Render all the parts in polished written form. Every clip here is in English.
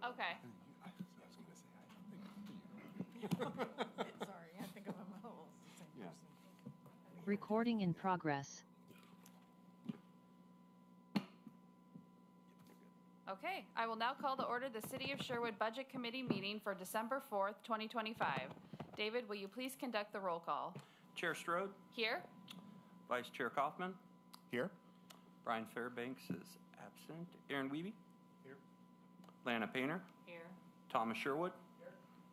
Okay. I was going to say, I don't think Sorry, I think of them all as the same Yeah. person. Recording in progress. Okay, I will now call to order the City of Sherwood Budget Committee meeting for December 4th, 2025. David, will you please conduct the roll call? Chair Strode, Here? Vice Chair Kaufman, Here? Brian Fairbanks is absent, Aaron Wiebe, Here. Lana Painter, Here. Thomas Sherwood,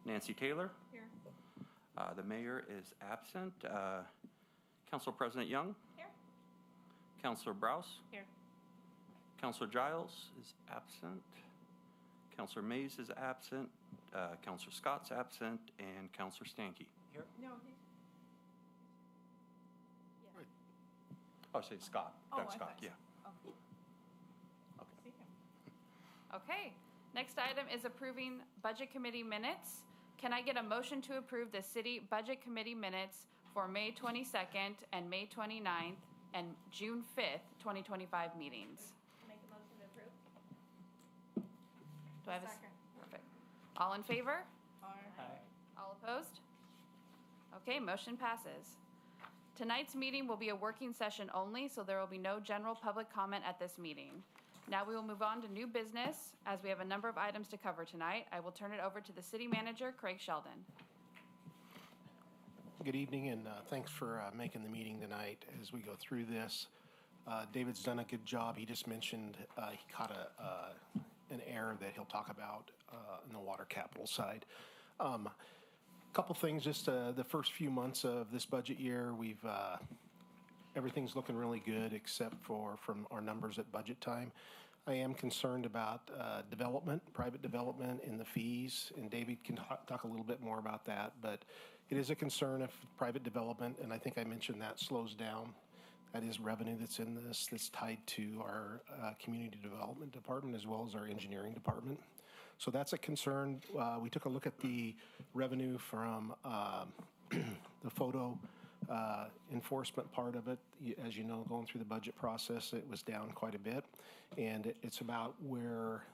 Nancy Taylor, Here. the mayor is absent, Council President Young, Here. Councilor Browse, Here. Councilor Giles is absent, Councilor Mays is absent, Councilor Scott's absent, and Councilor Stankey. Here? No, Oh, say Scott. Oh, Doug I Scott, thought so. yeah. oh, see him. Okay, next item is approving Budget Committee minutes. Can I get a motion to approve the City Budget Committee minutes for May 22nd and May 29th and June 5th, 2025 meetings? Make a motion to approve. Do I have a Second. Perfect. All in favor? Aye. All opposed? Okay, motion passes. Tonight's meeting will be a working session only, so there will be no general public comment at this meeting. Now we will move on to new business, as we have a number of items to cover tonight. I will turn it over to the City Manager, Craig Sheldon. Good evening, and thanks for making the meeting tonight as we go through this. David's done a good job. He just mentioned he caught an error that he'll talk about in the water capital side. Couple things, just the first few months of this budget year, we've everything's looking really good except for from our numbers at budget time. I am concerned about development, private development, and the fees, and David can talk a little bit more about that, but it is a concern if private development, and I think I mentioned that, slows down. That is revenue that's in this, that's tied to our community development department as well as our engineering department. So that's a concern. We took a look at the revenue from the photo enforcement part of it. As you know, going through the budget process, it was down quite a bit, and it's about where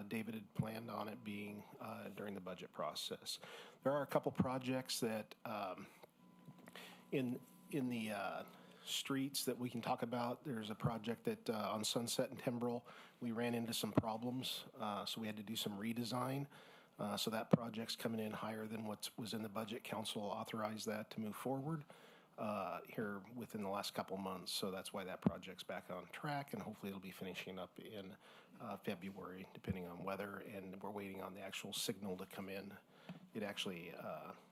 David had planned on it being during the budget process. There are a couple projects that in the streets that we can talk about. There's a project that on Sunset and Timbrel, we ran into some problems, so we had to do some redesign. So that project's coming in higher than what was in the budget. Council authorized that to move forward here within the last couple months. So that's why that project's back on track, and hopefully it'll be finishing up in February, depending on weather. And we're waiting on the actual signal to come in. It actually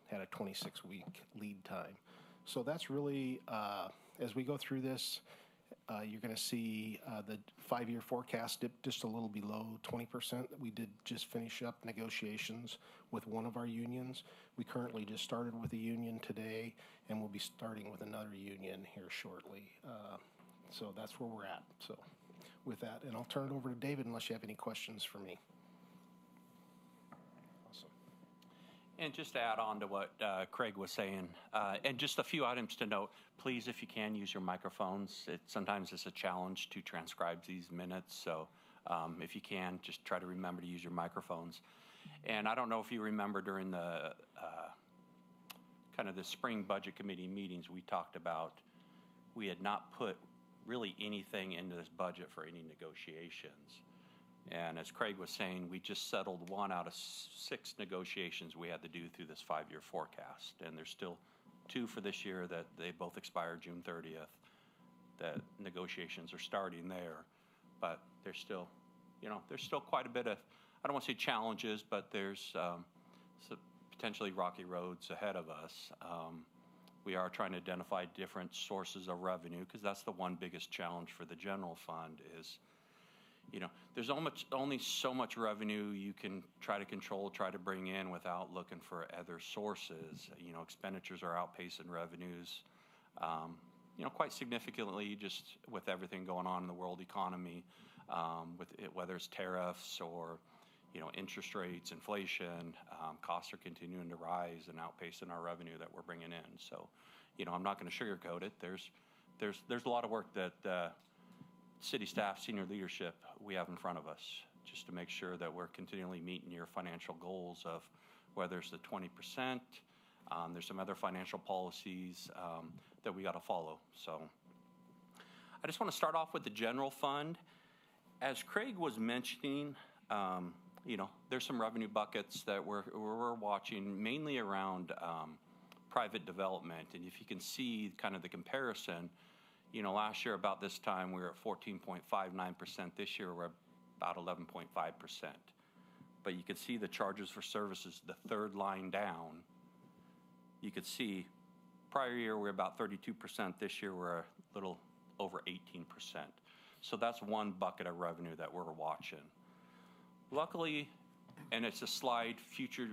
had a 26-week lead time. So that's really, as we go through this, you're going to see the 5-year forecast dip just a little below 20%. We did just finish up negotiations with one of our unions. We currently just started with a union today, and we'll be starting with another union here shortly. So that's where we're at. So with that, and I'll turn it over to David unless you have any questions for me. Awesome. And just to add on to what Craig was saying, and just a few items to note, please, if you can, use your microphones. Sometimes it's a challenge to transcribe these minutes, so if you can, just try to remember to use your microphones. And I don't know if you remember during the kind of the spring budget committee meetings, we talked about we had not put really anything into this budget for any negotiations. And as Craig was saying, we just settled 1 out of 6 negotiations we had to do through this 5-year forecast. And there's still 2 for this year that they both expire June 30th, that negotiations are starting there. But there's still, there's still quite a bit of, I don't want to say challenges, but there's some potentially rocky roads ahead of us. We are trying to identify different sources of revenue, because that's the one biggest challenge for the general fund is, there's only so much revenue you can try to control, try to bring in without looking for other sources. Expenditures are outpacing revenues, quite significantly, just with everything going on in the world economy, whether it's tariffs or, interest rates, inflation, costs are continuing to rise and outpacing our revenue that we're bringing in. So, I'm not going to sugarcoat it. There's a lot of work that city staff, senior leadership, we have in front of us just to make sure that we're continually meeting your financial goals of whether it's the 20%, there's some other financial policies that we got to follow. So I just want to start off with the general fund. As Craig was mentioning, there's some revenue buckets that we're watching, mainly around private development. And if you can see kind of the comparison, last year about this time we were at 14.59%. This year we're about 11.5%. But you can see the charges for services, the third line down. You could see prior year we're about 32%. This year we're a little over 18%. So that's one bucket of revenue that we're watching. Luckily, and it's a slide future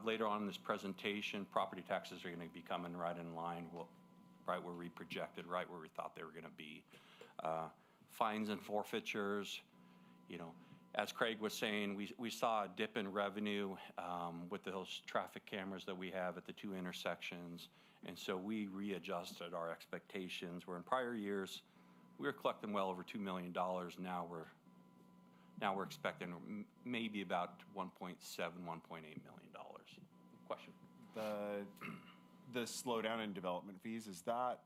later on in this presentation, property taxes are going to be coming right in line, right where we projected, right where we thought they were going to be. Fines and forfeitures, as Craig was saying, we saw a dip in revenue with those traffic cameras that we have at the two intersections. And so we readjusted our expectations, where in prior years, we were collecting well over $2 million. Now we're expecting maybe about $1.7, $1.8 million. Question? The slowdown in development fees, is that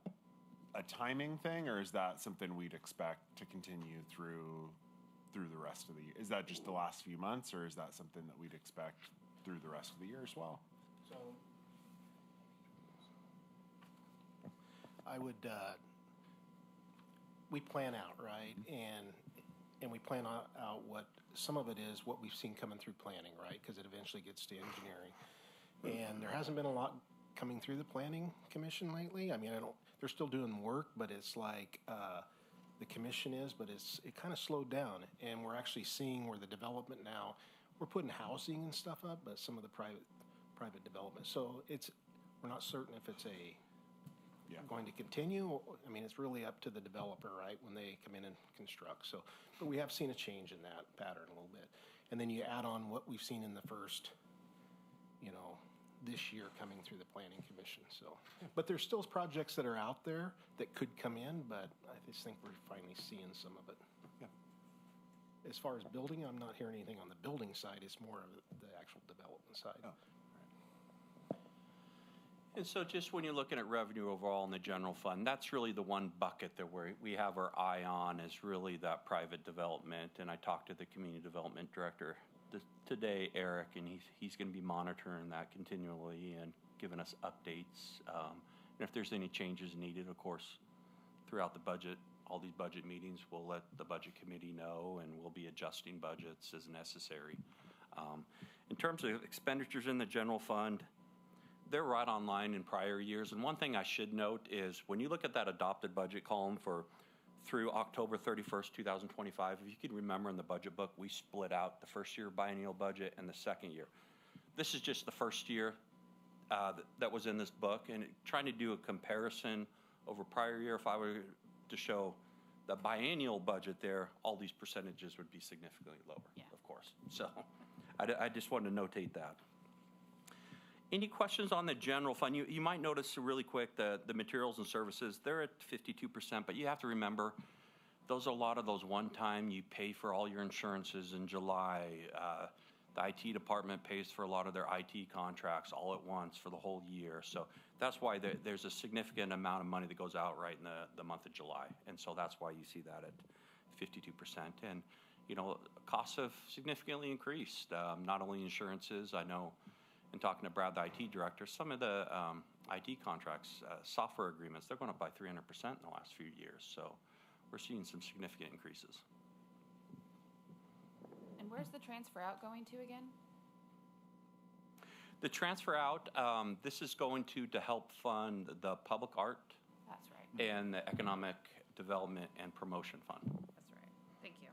a timing thing, or is that something we'd expect to continue through the rest of the year? Is that just the last few months, or is that something that we'd expect through the rest of the year as well? So I would, we plan out, right? And we plan out what, some of it is what we've seen coming through planning, right? Because it eventually gets to engineering. And there hasn't been a lot coming through the planning commission lately. I mean, they're still doing work, but it's like, the commission is, but it kind of slowed down. And we're actually seeing where the development now, we're putting housing and stuff up, but some of the private development. So we're not certain if it's going to continue. I mean, it's really up to the developer, right, when they come in and construct. So, but we have seen a change in that pattern a little bit. And then you add on what we've seen in the first, this year coming through the planning commission. So, but there's still projects that are out there that could come in, but I just think we're finally seeing some of it. Yeah. As far as building, I'm not hearing anything on the building side. It's more of the actual development side. Oh. And so just when you're looking at revenue overall in the general fund, that's really the one bucket that we have our eye on, is really that private development. And I talked to the community development director today, Eric, and he's going to be monitoring that continually and giving us updates. And if there's any changes needed, of course, throughout the budget, all these budget meetings, we'll let the budget committee know, and we'll be adjusting budgets as necessary. In terms of expenditures in the general fund, they're right on line in prior years. And one thing I should note is when you look at that adopted budget column through October 31st, 2025, if you can remember in the budget book, we split out the first year biennial budget and the second year. This is just the first year that was in this book, and trying to do a comparison over prior year, if I were to show the biennial budget there, all these percentages would be significantly lower, of course. So I just wanted to notate that. Any questions on the general fund? You might notice really quick the materials and services, they're at 52%, but you have to remember, those are a lot of those one-time, you pay for all your insurances in July. The IT department pays for a lot of their IT contracts all at once for the whole year. So that's why there's a significant amount of money that goes out right in the month of July. And so that's why you see that at 52%. And, costs have significantly increased, not only insurances. I know, in talking to Brad, the IT director, some of the IT contracts, software agreements, they're going up by 300% in the last few years. So we're seeing some significant increases. And where's the transfer out going to again? The transfer out, this is going to help fund the public art. That's right. And the economic development and promotion fund. That's right. Thank you.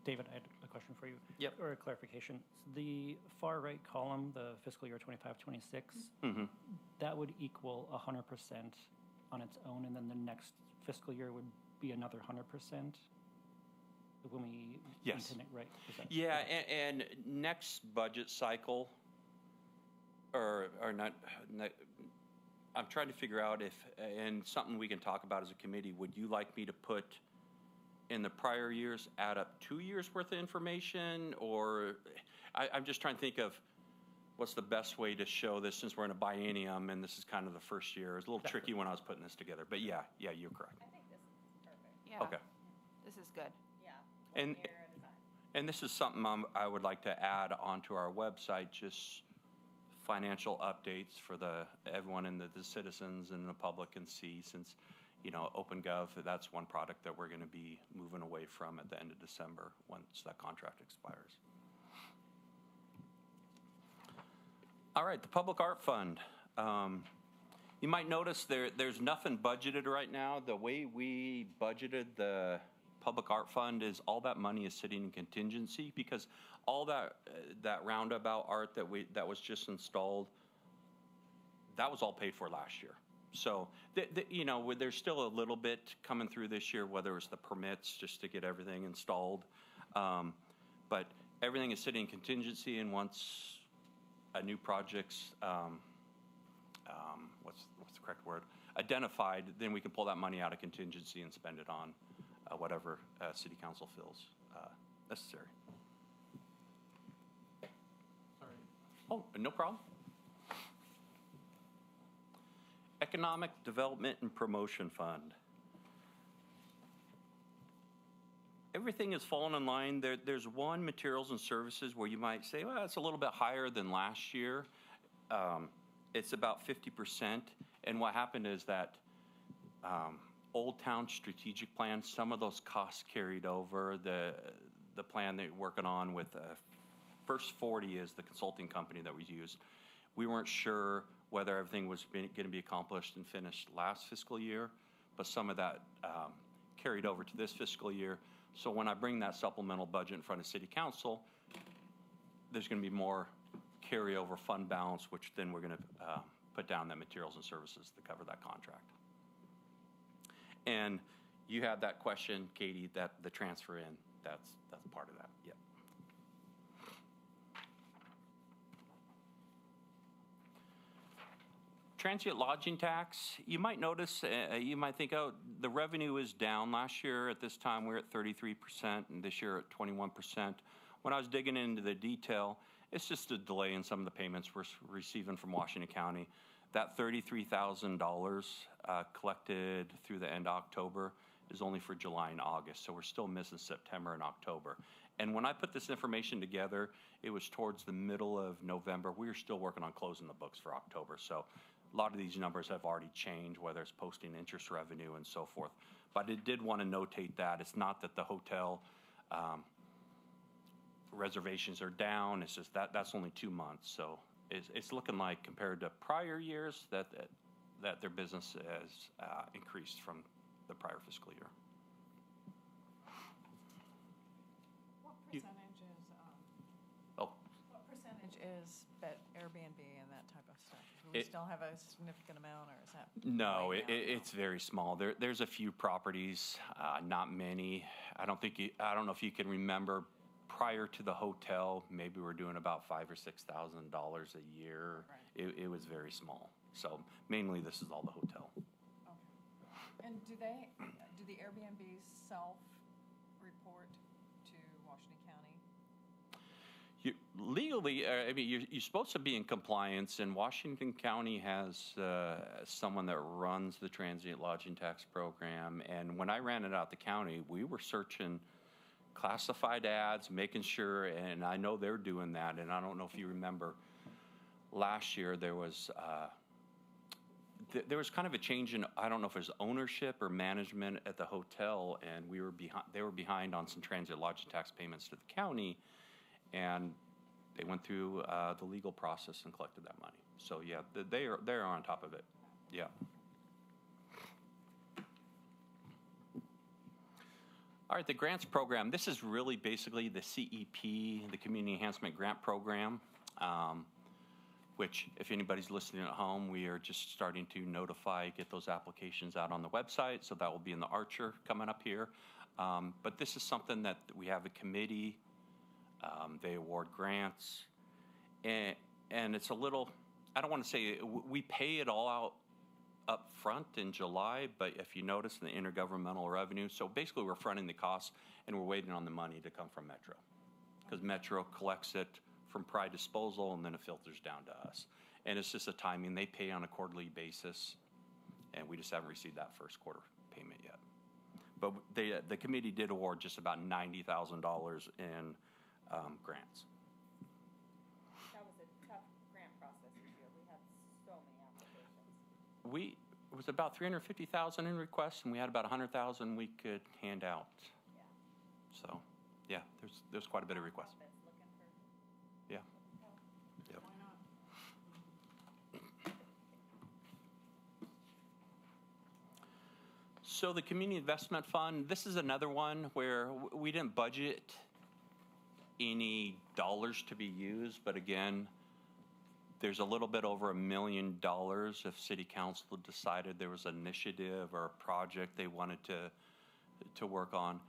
David, I had a question for you. Yep. Or a clarification. The far right column, the fiscal year 25-26, that would equal 100% on its own, and then the next fiscal year would be another 100%? When we yes. Right? Yeah, and next budget cycle, or not, I'm trying to figure out if, and something we can talk about as a committee, would you like me to put in the prior years add up 2 years worth of information? Or I'm just trying to think of what's the best way to show this, since we're in a biennium and this is kind of the first year. It's a little tricky when I was putting this together, but yeah, you're correct. I think this is perfect. Yeah. Okay. This is good. Yeah. And- 1 year at a time. And this is something I would like to add onto our website, just financial updates for everyone and the citizens and the public can see, since, OpenGov, that's one product that we're going to be moving away from at the end of December once that contract expires. All right, the Public Art Fund. You might notice there's nothing budgeted right now. The way we budgeted the Public Art Fund is all that money is sitting in contingency, because all that roundabout art that was just installed, that was all paid for last year. So there's still a little bit coming through this year, whether it's the permits just to get everything installed, but everything is sitting in contingency, and once a new project's what's the correct word, identified, then we can pull that money out of contingency and spend it on whatever city council feels necessary. Sorry. Oh, no problem. Economic Development and Promotion Fund. Everything is falling in line. There's one, materials and services, where you might say, well, it's a little bit higher than last year. It's about 50%. And what happened is that Old Town Strategic Plan, some of those costs carried over. The plan that you're working on with First 40 is the consulting company that we used. We weren't sure whether everything was going to be accomplished and finished last fiscal year, but some of that carried over to this fiscal year. So when I bring that supplemental budget in front of City Council, there's going to be more carryover fund balance, which then we're going to put down that materials and services to cover that contract. And you had that question, Katie, that the transfer in, that's part of that. Yep. Transient lodging tax, you might notice, you might think, oh, the revenue is down. Last year at this time, we were at 33%, and this year at 21%. When I was digging into the detail, it's just a delay in some of the payments we're receiving from Washington County. That $33,000 collected through the end of October is only for July and August, so we're still missing September and October. And when I put this information together, it was towards the middle of November. We were still working on closing the books for October, so a lot of these numbers have already changed, whether it's posting interest revenue and so forth. But I did want to notate that. It's not that the hotel reservations are down. It's just that's only 2 months. So it's looking like, compared to prior years, that their business has increased from the prior fiscal year. What percentage is, Oh. what percentage is Airbnb and that type of stuff? Do we still have a significant amount, or is that? No, right now? it's very small. There's a few properties, not many. I don't know if you can remember, prior to the hotel, maybe we're doing about $5,000 or $6,000 a year. Right. It was very small. So mainly this is all the hotel. Okay. And do the Airbnbs self-report to Washington County? Legally, you're supposed to be in compliance, and Washington County has someone that runs the transient lodging tax program. And when I ran it out the county, we were searching classified ads, making sure, and I know they're doing that. And I don't know if you remember, last year there was kind of a change in, I don't know if it was ownership or management at the hotel, and they were behind on some transient lodging tax payments to the county, and they went through the legal process and collected that money. So yeah, they're on top of it. Yeah. All right, the grants program. This is really basically the CEP, the Community Enhancement Grant Program, which, if anybody's listening at home, we are just starting to get those applications out on the website. So that will be in the Archer coming up here. But this is something that we have a committee. They award grants. And it's a little, I don't want to say, we pay it all out up front in July, but if you notice in the intergovernmental revenue, so basically we're fronting the costs and we're waiting on the money to come from Metro. Because Metro collects it from Pride Disposal and then it filters down to us. And it's just a timing. They pay on a quarterly basis, and we just haven't received that first quarter payment yet. But the committee did award just about $90,000 in grants. That was a tough grant process this year. We had so many applications. It was about 350,000 in requests, and we had about 100,000 we could hand out. Yeah. So, yeah, there's quite a bit of requests. That's looking for Yeah. help. Yep. Why not? So the Community Investment Fund, this is another one where we didn't budget any dollars to be used, but again, there's a little bit over $1 million if City Council decided there was an initiative or a project they wanted to work on.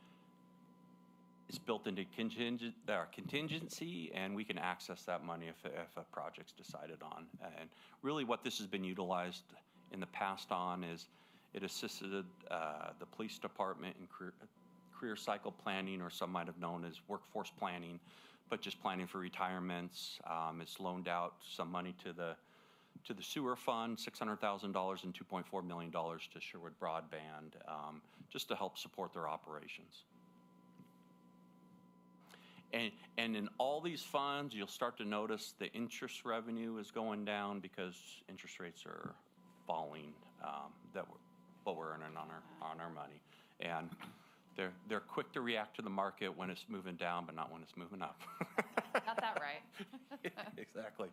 It's built into contingency, and we can access that money if a project's decided on. And really what this has been utilized in the past on is it assisted the police department in career cycle planning, or some might have known as workforce planning, but just planning for retirements. It's loaned out some money to the sewer fund, $600,000 and $2.4 million to Sherwood Broadband, just to help support their operations. And in all these funds, you'll start to notice the interest revenue is going down because interest rates are falling. What we're earning on our money, and they're quick to react to the market when it's moving down, but not when it's moving up. Got that right. Exactly.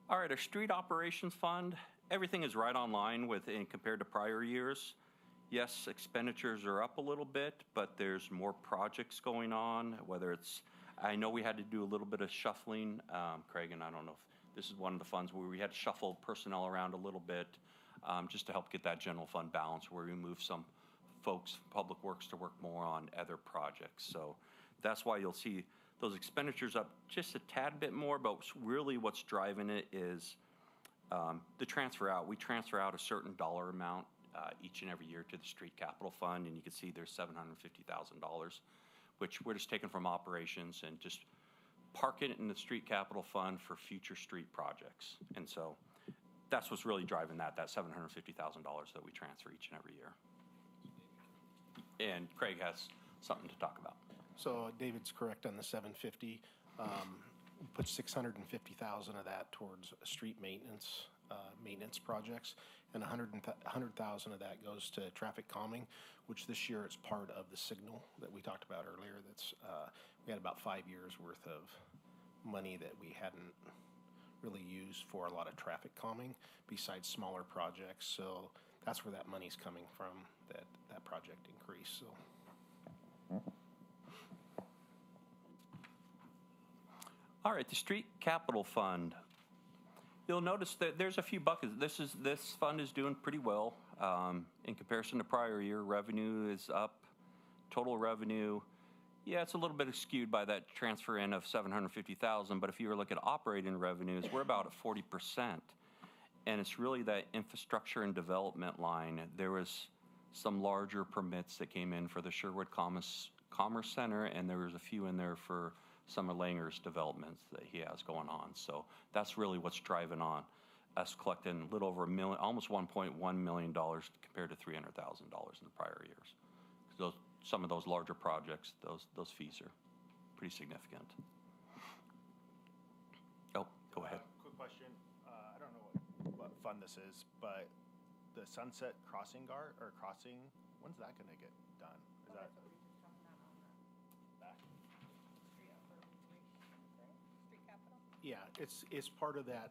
All right, our street operations fund, everything is right on line compared to prior years. Yes, expenditures are up a little bit, but there's more projects going on, whether it's, I know we had to do a little bit of shuffling, Craig, and I don't know if this is one of the funds where we had to shuffle personnel around a little bit, just to help get that general fund balance, where we move some folks, Public Works, to work more on other projects. So that's why you'll see those expenditures up just a tad bit more, but really what's driving it is the transfer out. We transfer out a certain dollar amount each and every year to the Street Capital Fund, and you can see there's $750,000, which we're just taking from operations and just parking it in the Street Capital Fund for future street projects. And so that's what's really driving that $750,000 that we transfer each and every year. And Craig has something to talk about. So David's correct on the 750. Put 650,000 of that towards street maintenance projects, and 100,000 of that goes to traffic calming, which this year it's part of the signal that we talked about earlier. That's we had about 5 years worth of money that we hadn't really used for a lot of traffic calming besides smaller projects. So that's where that money's coming from, that project increase. So. All right, the Street Capital Fund. You'll notice that there's a few buckets. This fund is doing pretty well in comparison to prior year. Revenue is up. Total revenue, yeah, it's a little bit skewed by that transfer in of 750,000. But if you were looking at operating revenues, we're about at 40%, and it's really that infrastructure and development line. There was some larger permits that came in for the Sherwood Commerce Center, and there was a few in there for some of Langer's developments that he has going on. So that's really what's driving on us collecting a little over $1 million, almost $1.1 million compared to $300,000 in the prior years. Some of those larger projects, those fees are pretty significant. Oh, go ahead. Quick question. I don't know what fund this is, but the Sunset Crossing crossing, when's that going to get done? Is that That's what we were just talking about on the back? street capital. Yeah, it's part of that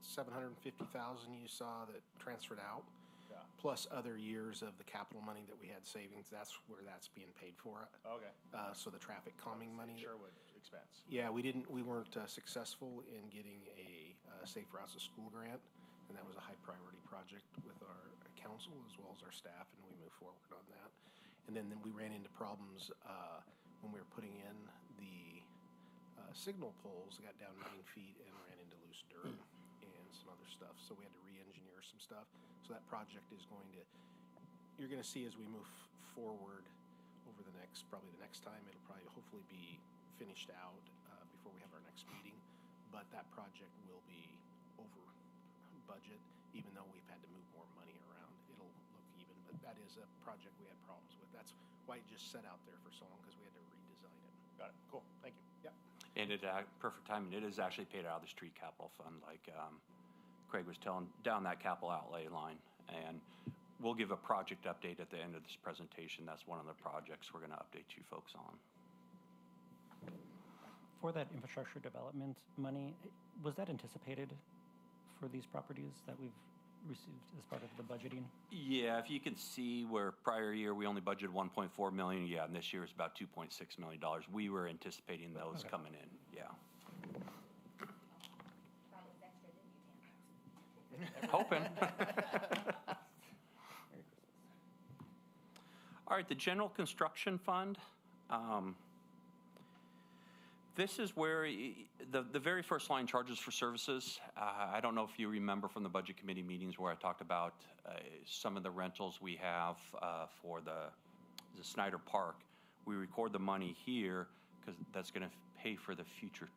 750,000 you saw that transferred out, Yeah. plus other years of the capital money that we had savings. That's where that's being paid for. Okay. So the traffic calming money. Sherwood expense. Yeah, we weren't successful in getting a Safe Routes to School grant, and that was a high priority project with our council as well as our staff, and we moved forward on that. And then we ran into problems when we were putting in the signal poles, got down 9 feet and ran into loose dirt. And some other stuff. So we had to re-engineer some stuff. So that project is going to, you're going to see as we move forward over the next, probably the next time, it'll probably hopefully be finished out before we have our next meeting. But that project will be over budget, even though we've had to move more money around. It'll look even, but that is a project we had problems with. That's why it just sat out there for so long, because we had to redesign it. Got it. Cool. Thank you. Yep. And it, perfect timing, it is actually paid out of the street capital fund, like Craig was telling, down that capital outlay line. And we'll give a project update at the end of this presentation. That's one of the projects we're gonna update you folks on. For that infrastructure development money, was that anticipated for these properties that we've received as part of the budgeting? Yeah, if you can see where prior year we only budgeted 1.4 million, yeah, and this year is about 2.6 million dollars. We were anticipating those coming in, yeah. Thought it was extra, didn't you, Dan? Hoping. All right, the general construction fund. This is where the very first line, charges for services. I don't know if you remember from the budget committee meetings where I talked about some of the rentals we have for the Snyder Park. We record the money here because that's going to pay for the future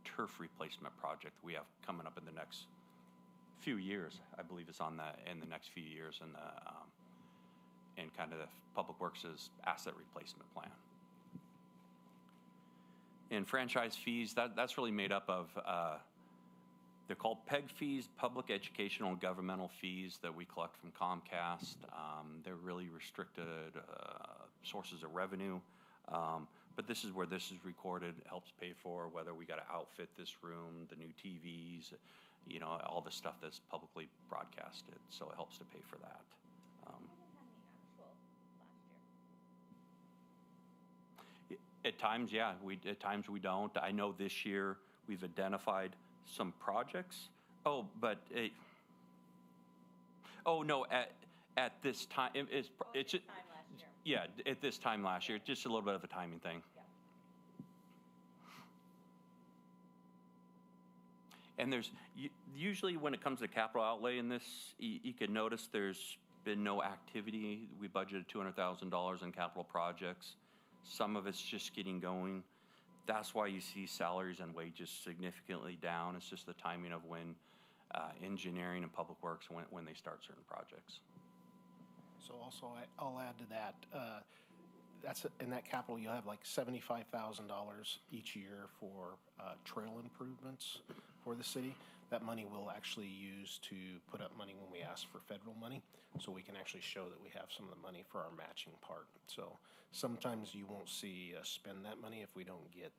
turf replacement project we have coming up in the next few years. I believe it's on in the next few years, and kind of the Public Works' asset replacement plan. And franchise fees, that's really made up of, they're called PEG fees, public educational and governmental fees that we collect from Comcast. They're really restricted sources of revenue. But this is where this is recorded, helps pay for whether we got to outfit this room, the new TVs, you know, all the stuff that's publicly broadcasted. So it helps to pay for that. At times, yeah. At times we don't. I know this year we've identified some projects. Oh, but no. At this time, it's This time last year. yeah. At this time last year, just a little bit of a timing thing. Yep. And there's usually when it comes to capital outlay in this, you can notice there's been no activity. We budgeted $200,000 in capital projects. Some of it's just getting going. That's why you see salaries and wages significantly down. It's just the timing of when engineering and public works, when they start certain projects. So also, I'll add to that. That's in that capital. You'll have like $75,000 each year for trail improvements for the city. That money we'll actually use to put up money when we ask for federal money, so we can actually show that we have some of the money for our matching part. So sometimes you won't see us spend that money if we don't get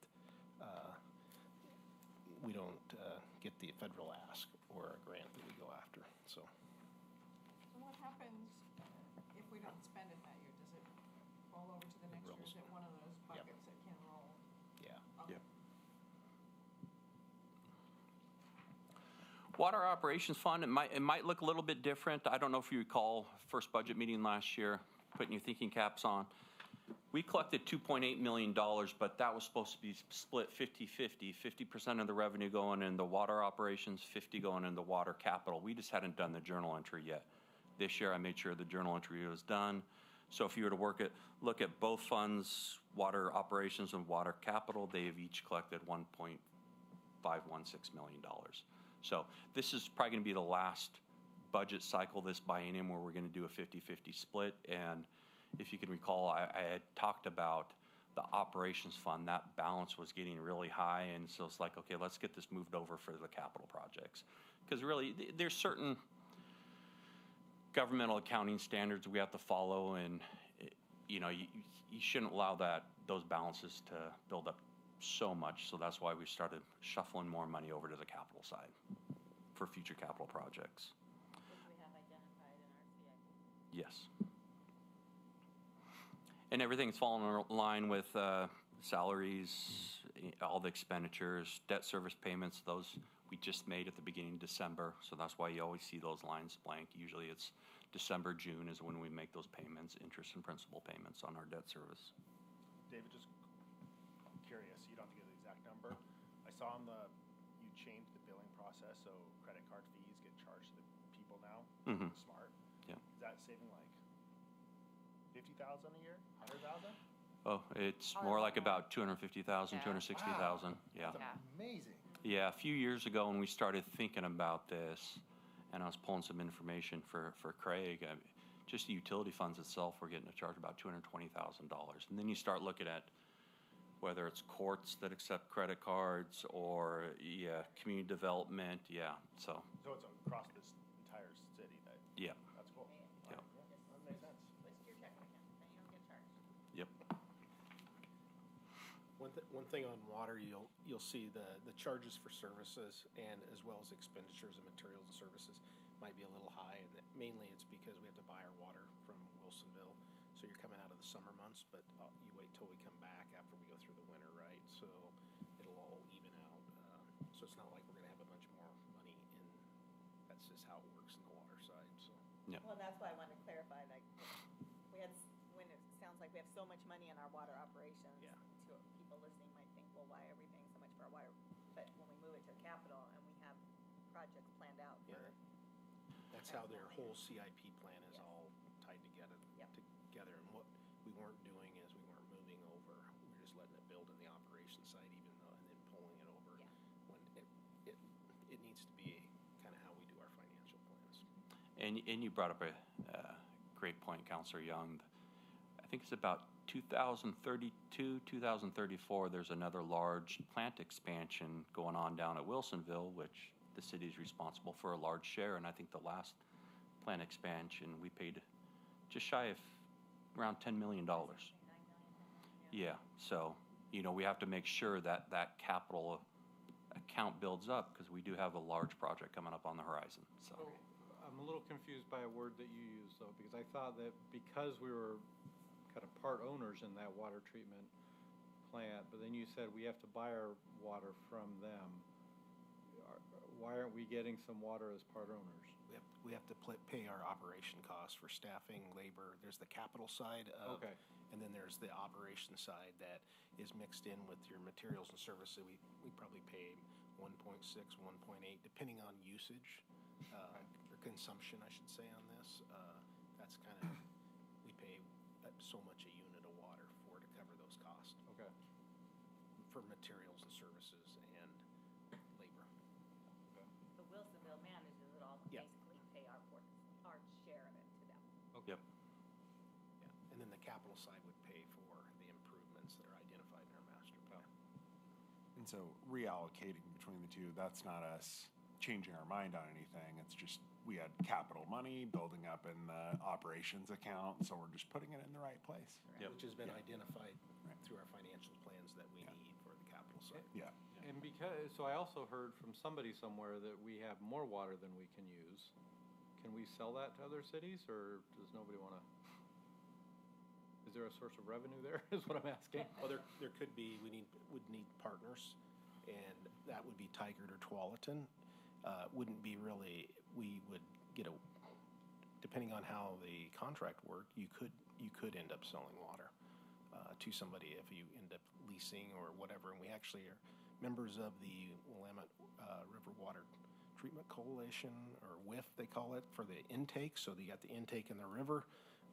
the federal ask or a grant that we go after. So So what happens if we don't spend it that year? Does it roll over to the next year? rolls. Is it one of those Yep. buckets that can roll? yeah. Okay. Yep. Water Operations Fund, it might look a little bit different. I don't know if you recall first budget meeting last year, putting your thinking caps on. We collected $2.8 million, but that was supposed to be split 50-50, 50% of the revenue going in the water operations, 50 going in the water capital. We just hadn't done the journal entry yet. This year I made sure the journal entry was done. So if you were to look at both funds, water operations and water capital, they have each collected $1.516 million. So this is probably going to be the last budget cycle this biennium where we're going to do a 50-50 split. And if you can recall, I had talked about the operations fund. That balance was getting really high, and so it's like, okay, let's get this moved over for the capital projects. Because really, there's certain governmental accounting standards we have to follow, and you know, you shouldn't allow those balances to build up so much. So that's why we started shuffling more money over to the capital side for future capital projects. Which we have identified in our CIP. Yes. And everything's falling in line with salaries, all the expenditures, debt service payments, those we just made at the beginning of December. So that's why you always see those lines blank. Usually it's December, June is when we make those payments, interest and principal payments on our debt service. David, just curious, you don't have to give the exact number. I saw you changed the billing process, so credit card fees smart. Yeah. Is that saving like 50,000 a year, 100,000? Oh, it's Oh, more that's like more. about 250,000, Yeah. 260,000. Yeah. Yeah. Amazing. Yeah, a few years ago when we started thinking about this, and I was pulling some information for Craig, just the utility funds itself, we're getting a charge about $220,000. And then you start looking at whether it's courts that accept credit cards or, yeah, community development, yeah, so, So it's across this entire city that, yeah, that's cool. yeah, That makes sense. List your checking account, then you don't get charged. yep. One thing on water, you'll see the charges for services and as well as expenditures of materials and services might be a little high, and mainly it's because we have to buy our water from Wilsonville. So you're coming out of the summer months, but you wait till we come back after we go through the winter, right? So it'll all even out. So it's not like we're gonna have a bunch more money in. That's just how it works in the water side. So Well, that's why I wanted to clarify, like, we had, when it sounds like we have so much money in our water operations. Yeah. To people listening might think, well, why are we paying so much for our water? But when we move it to capital and we have projects planned out for, that's how their whole CIP plan is Yes. all tied together. Yep. Together, and what we weren't doing is we weren't moving over. We were just letting it build in the operations side, even though, and then pulling it over Yeah. when it needs to be kind of how we do our financial plans. And you brought up a great point, Counselor Young. I think it's about 2032, 2034, there's another large plant expansion going on down at Wilsonville, which the city is responsible for a large share. And I think the last plant expansion, we paid just shy of around $10 million. 9 million. Yeah, so, we have to make sure that that capital account builds up because we do have a large project coming up on the horizon, so. So, I'm a little confused by a word that you used though, because I thought that because we were kind of part owners in that water treatment plant, but then you said we have to buy our water from them. Why aren't we getting some water as part owners? We have to pay our operation costs for staffing, labor. There's the capital side of, Okay. and then there's the operation side that is mixed in with your materials and services. We probably pay 1.6, 1.8, depending on usage or consumption, I should say, on this. That's kind of, we pay so much a unit of water to cover those costs Okay. for materials and services and labor. The Wilsonville manages it all, Yeah. basically pay our share of it to them. Yep. Yeah. And then the capital side would pay for the improvements that are identified in our master plan. And so reallocating between the two, that's not us changing our mind on anything. It's just we had capital money building up in the operations account, so we're just putting it in the right place. Yep. Which has been Yeah. identified Right. through our financial plans that we Yeah. need for the capital side. Yeah. And because, so I also heard from somebody somewhere that we have more water than we can use. Can we sell that to other cities, or does nobody want to? Is there a source of revenue there, is what I'm asking? Well, there could be, would need partners, and that would be Tigard or Tualatin. Wouldn't be really, we would get depending on how the contract worked, you could end up selling water to somebody if you end up leasing or whatever. And we actually are members of the Willamette River Water Treatment Coalition, or WIF they call it, for the intake. So you got the intake in the river,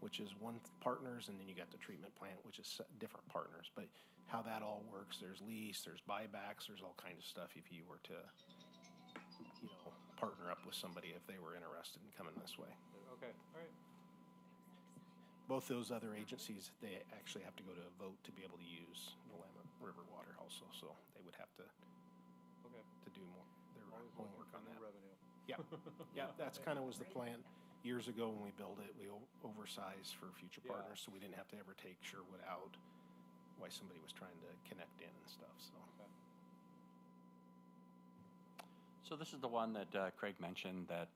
which is one partners, and then you got the treatment plant, which is different partners. But how that all works, there's lease, there's buybacks, there's all kinds of stuff if you were to, partner up with somebody if they were interested in coming this way. Okay, all right. Both those other agencies, they actually have to go to a vote to be able to use Willamette River water also, so they would have to Okay. do more their Always looking homework for on new that. revenue. Yeah, yeah, that's kind of was the plan. Years ago when we built it, we oversized for future Yeah. partners, so we didn't have to ever take Sherwood out. Why somebody was trying to connect in and stuff. So So this is the one that Craig mentioned that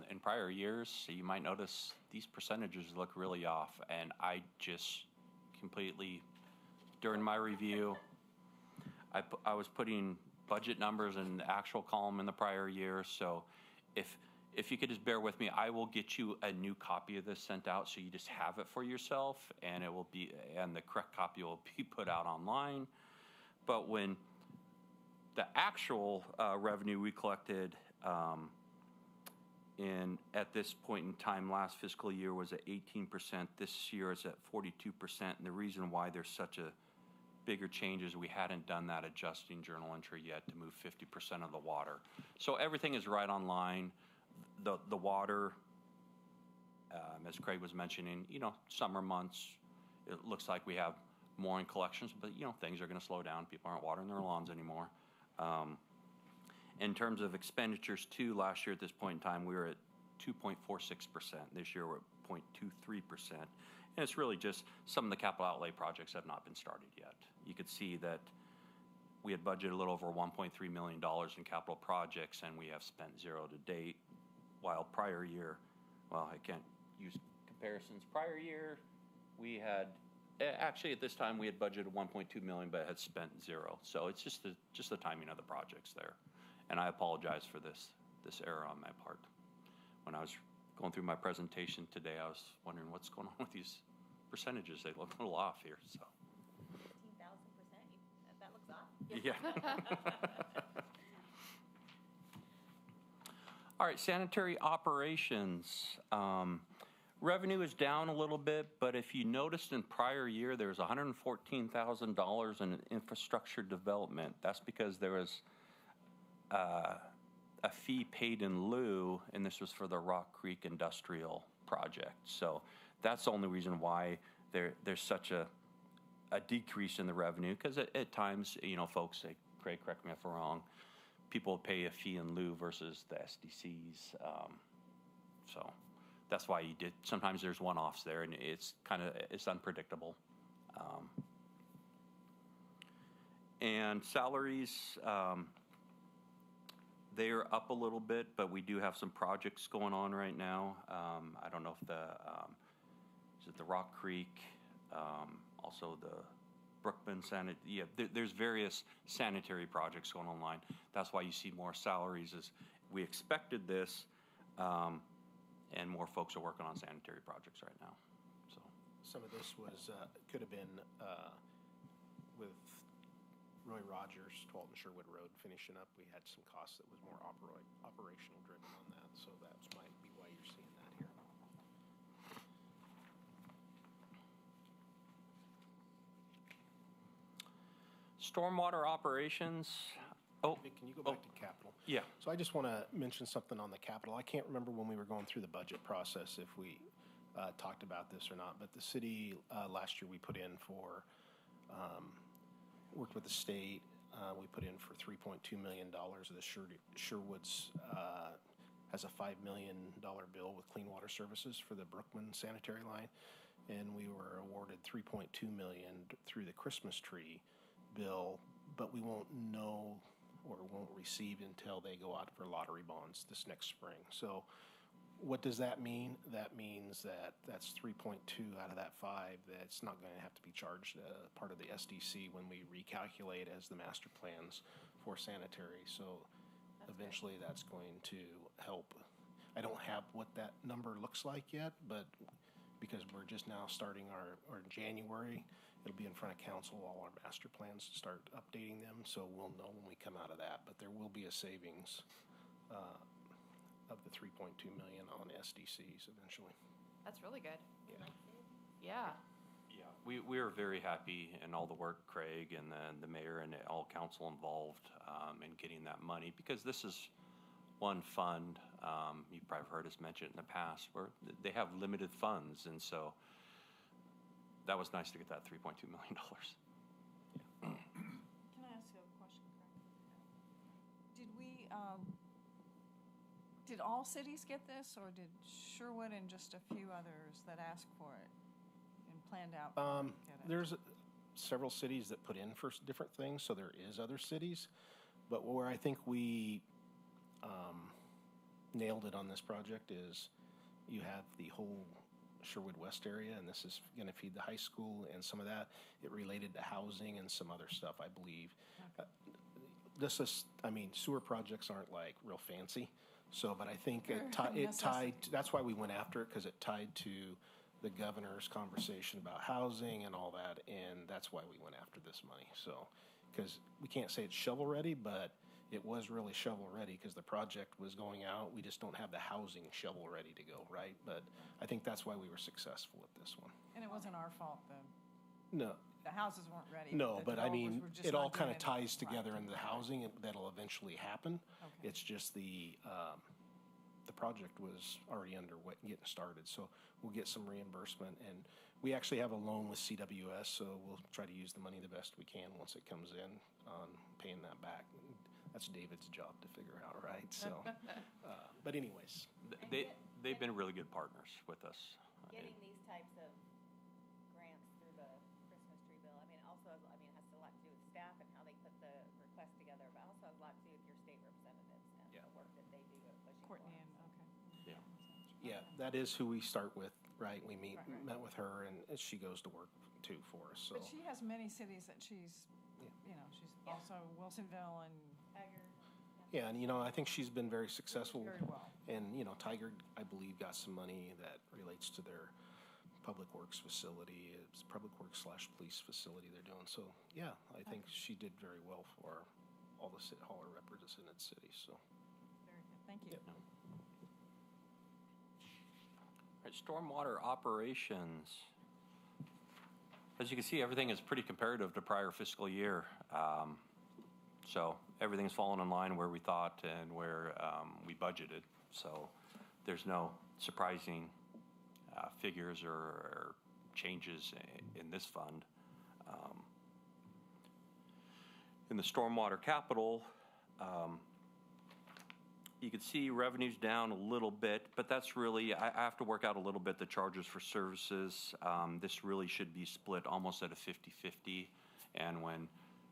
in prior years, you might notice these percentages look really off. And I just completely, during my review, I was putting budget numbers in the actual column in the prior year. So if you could just bear with me, I will get you a new copy of this sent out so you just have it for yourself, and the correct copy will be put out online. But when the actual revenue we collected at this point in time, last fiscal year was at 18%. This year is at 42%. And the reason why there's such a bigger change is we hadn't done that adjusting journal entry yet to move 50% of the water. So everything is right on line. The water, as Craig was mentioning, summer months, it looks like we have more in collections, but things are going to slow down. People aren't watering their lawns anymore. In terms of expenditures too, last year at this point in time, we were at 2.46%. This year we're at 0.23%. And it's really just some of the capital outlay projects have not been started yet. You could see that we had budgeted a little over $1.3 million in capital projects, and we have spent zero to date, while prior year, well, I can't use comparisons. Prior year, we had, actually at this time, we had budgeted $1.2 million, but had spent zero. So it's just the timing of the projects there. And I apologize for this error on my part. When I was going through my presentation today, I was wondering what's going on with these percentages. They look a little off here, so. 15,000%, that looks off? Yeah. All right, sanitary operations. Revenue is down a little bit, but if you noticed in prior year, there was $114,000 in infrastructure development. That's because there was a fee paid in lieu, and this was for the Rock Creek Industrial Project. So that's the only reason why there's such a decrease in the revenue, because at times, folks say, Craig, correct me if I'm wrong, people pay a fee in lieu versus the SDCs. So that's why sometimes there's one-offs there, and it's unpredictable. And salaries, they are up a little bit, but we do have some projects going on right now. I don't know if is it the Rock Creek, also the Brookman there's various sanitary projects going online. That's why you see more salaries. Is we expected this, and more folks are working on sanitary projects right now. So some of this was could have been with Roy Rogers, 12th and Sherwood Road finishing up. We had some costs that was more operational driven on that, so that might be why you're seeing that here. stormwater operations. Hey, can you go back to capital? Yeah. So I just want to mention something on the capital. I can't remember when we were going through the budget process if we talked about this or not, but the city last year we put in for worked with the state. We put in for $3.2 million. The Sherwood's has a $5 million bill with Clean Water Services for the Brookman sanitary line, and we were awarded $3.2 million through the Christmas tree bill, but we won't know or won't receive until they go out for lottery bonds this next spring. So what does that mean? That means that's 3.2 out of that 5 that's not going to have to be charged part of the SDC when we recalculate as the master plans for sanitary. So eventually that's going to help. I don't have what that number looks like yet, but because we're just now starting our January, it'll be in front of council, all our master plans to start updating them, so we'll know when we come out of that. But there will be a savings of the $3.2 million on SDCs eventually. That's really good. Yeah. Yeah. We are very happy in all the work Craig and the mayor and all council involved in getting that money, because this is one fund, you've probably heard us mention it in the past, where they have limited funds, and so that was nice to get that $3.2 million. Can I ask you a question, Craig? Did all cities get this, or did Sherwood and just a few others that asked for it and planned out for it get it? There's several cities that put in for different things, so there is other cities. But where I think we nailed it on this project is you have the whole Sherwood West area, and this is going to feed the high school and some of that. It related to housing and some other stuff, I believe. Okay. Sewer projects aren't like real fancy. So, but I think it Necessity. tied, that's why we went after it, because it tied to the governor's conversation about housing and all that, and that's why we went after this money. So, because we can't say it's shovel ready, but it was really shovel-ready because the project was going out. We just don't have the housing shovel-ready to go, right? But I think that's why we were successful at this one. And it wasn't our fault, No, the houses weren't ready. no, the but I mean, developers were just it all not kind doing of ties right. together in the housing that'll eventually happen. Okay. It's just the project was already underway, getting started, so we'll get some reimbursement. And we actually have a loan with CWS, so we'll try to use the money the best we can once it comes in on paying that back. That's David's job to figure out, right? So, but anyways. They've been really good partners with us. Getting these types of grants through the Christmas tree bill, I mean, also, has a lot to do with staff and how they put the request together, but also has a lot to do with your state representatives and Yeah. the work that they do at pushing for Courtney it. and, okay. Yeah. Yeah, that is who we start with, right? We Right. met with her, and she goes to work too for us. So But she has many cities that she's, she's also Wilsonville and Tiger, yeah, and I think she's been very successful. very well. And Tiger, I believe, got some money that relates to their public works facility. It's public works / police facility they're doing. So yeah, I think she did very well for all our represented cities. So Very good, thank you. Yep. All right, stormwater operations. As you can see, everything is pretty comparative to prior fiscal year. So everything's fallen in line where we thought and where we budgeted. So there's no surprising figures or changes in this fund. In the stormwater capital, you can see revenue's down a little bit, but that's really, I have to work out a little bit the charges for services. This really should be split almost at a 50-50. And when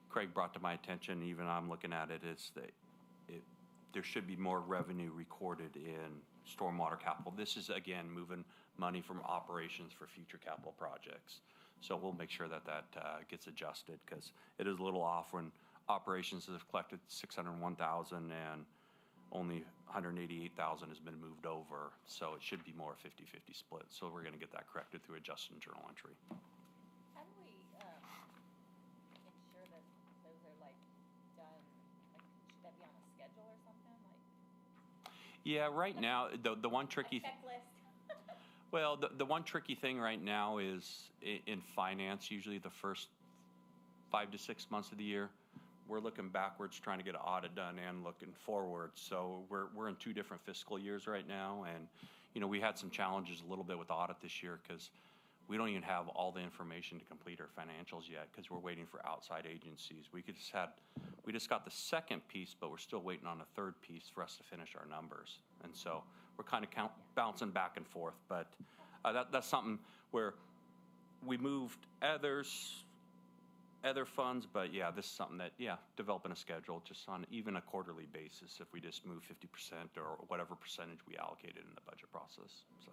Craig brought to my attention, even I'm looking at it, is that there should be more revenue recorded in stormwater capital. This is, again, moving money from operations for future capital projects. So we'll make sure that gets adjusted, because it is a little off when operations have collected $601,000 and only $188,000 has been moved over. So it should be more a 50-50 split. So we're going to get that corrected through adjusted journal entry. how do we, ensure that those are done, should that be on a schedule or something, Yeah, right now, the one tricky checklist? well, the one tricky thing right now is in finance, usually the first 5 to 6 months of the year, we're looking backwards trying to get an audit done and looking forward. So we're in 2 different fiscal years right now, and we had some challenges a little bit with audit this year because we don't even have all the information to complete our financials yet because we're waiting for outside agencies. We just got the second piece, but we're still waiting on a third piece for us to finish our numbers. And so we're kind of bouncing back and forth, but that's something where we moved other funds, but yeah, this is something that, developing a schedule just on even a quarterly basis if we just move 50% or whatever percentage we allocated in the budget process. So.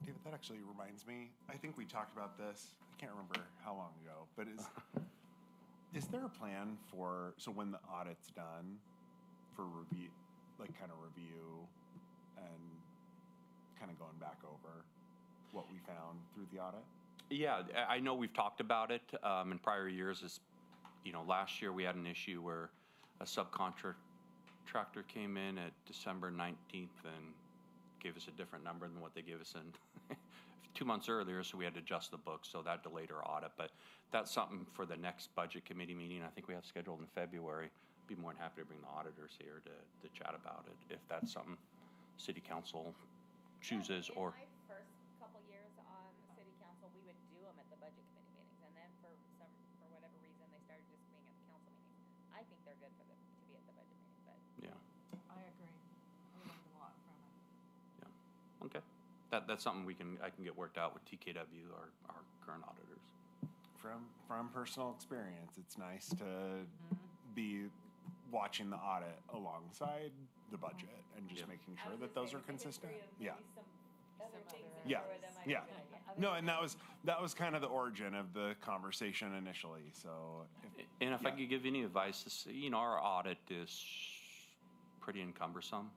David, that actually reminds me, I think we talked about this, I can't remember how long ago, but is there a plan for, so when the audit's done, for review, kind of review and kind of going back over what we found through the audit? Yeah, I know we've talked about it in prior years. Last year we had an issue where a subcontractor came in at December 19th and gave us a different number than what they gave us in 2 months earlier, so we had to adjust the books, so that delayed our audit. But that's something for the next budget committee meeting I think we have scheduled in February. Be more than happy to bring the auditors here to chat about it if that's something city council chooses. Or my first couple years on the city council, we would do them at the budget committee meetings, and then for whatever reason, they started just being at the council meetings. I think they're good to be at the budget meeting, but. Yeah. I agree. We learned a lot from it. Yeah. Okay. That's something I can get worked out with TKW, our current auditors. From personal experience, it's nice to be watching the audit alongside the budget and just making sure that those are consistent. Yeah. Yeah. Yeah. No, and that was kind of the origin of the conversation initially. So, and if I could give any advice, our audit is pretty encumbersome.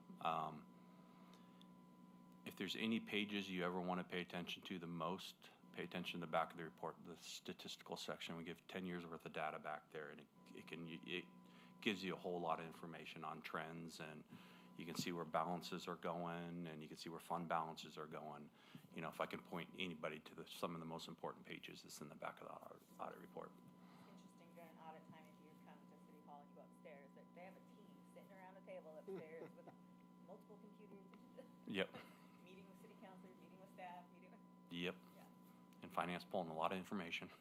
If there's any pages you ever want to pay attention to the most, pay attention to the back of the report, the statistical section. We give 10 years worth of data back there, and it gives you a whole lot of information on trends, and you can see where balances are going, and you can see where fund balances are going. You know, if I can point anybody to some of the most important pages, it's in the back of the audit report. Interesting during audit time, if you come to City Hall and you go upstairs, that they have a team sitting around a table upstairs with multiple computers. Yep. Meeting with city councilors, meeting with staff, meeting with. Yep. Yeah. And finance pulling a lot of information.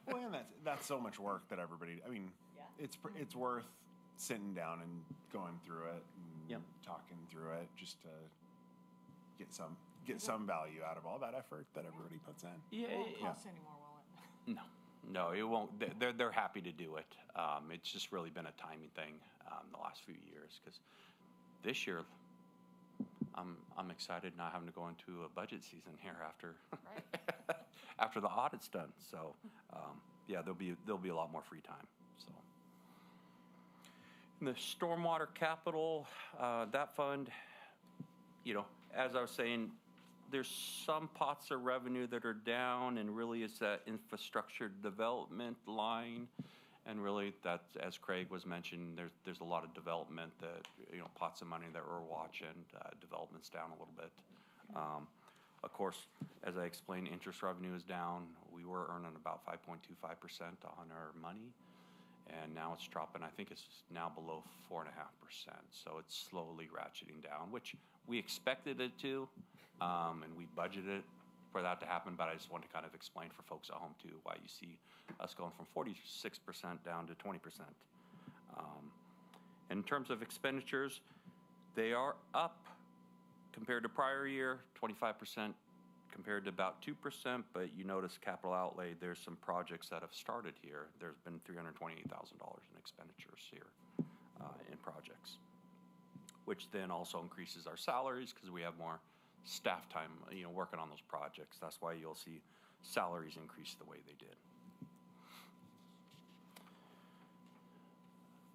Well, and that's so much work that everybody. I mean, Yeah. it's worth sitting down and going through it and Yep. talking through it just to get some value out of all that effort that everybody puts in. Yeah. It won't cost anymore, will it? No, it won't. They're happy to do it. It's just really been a timing thing the last few years, because this year I'm excited not having to go into a budget season here after Right. after the audit's done. So yeah, there'll be a lot more free time. So and the stormwater capital, that fund, you know, as I was saying, there's some pots of revenue that are down, and really it's that infrastructure development line. And really, that's, as Craig was mentioning, there's a lot of development that, you know, pots of money that we're watching. Development's down a little bit. Of course, as I explained, interest revenue is down. We were earning about 5.25% on our money, and now it's dropping. I think it's now below 4.5%. So it's slowly ratcheting down, which we expected it to, and we budgeted for that to happen. But I just want to kind of explain for folks at home too why you see us going from 46% down to 20%. In terms of expenditures, they are up compared to prior year, 25% compared to about 2%, but you notice capital outlay, there's some projects that have started here. There's been $328,000 in expenditures here in projects, which then also increases our salaries because we have more staff time, you know, working on those projects. That's why you'll see salaries increase the way they did.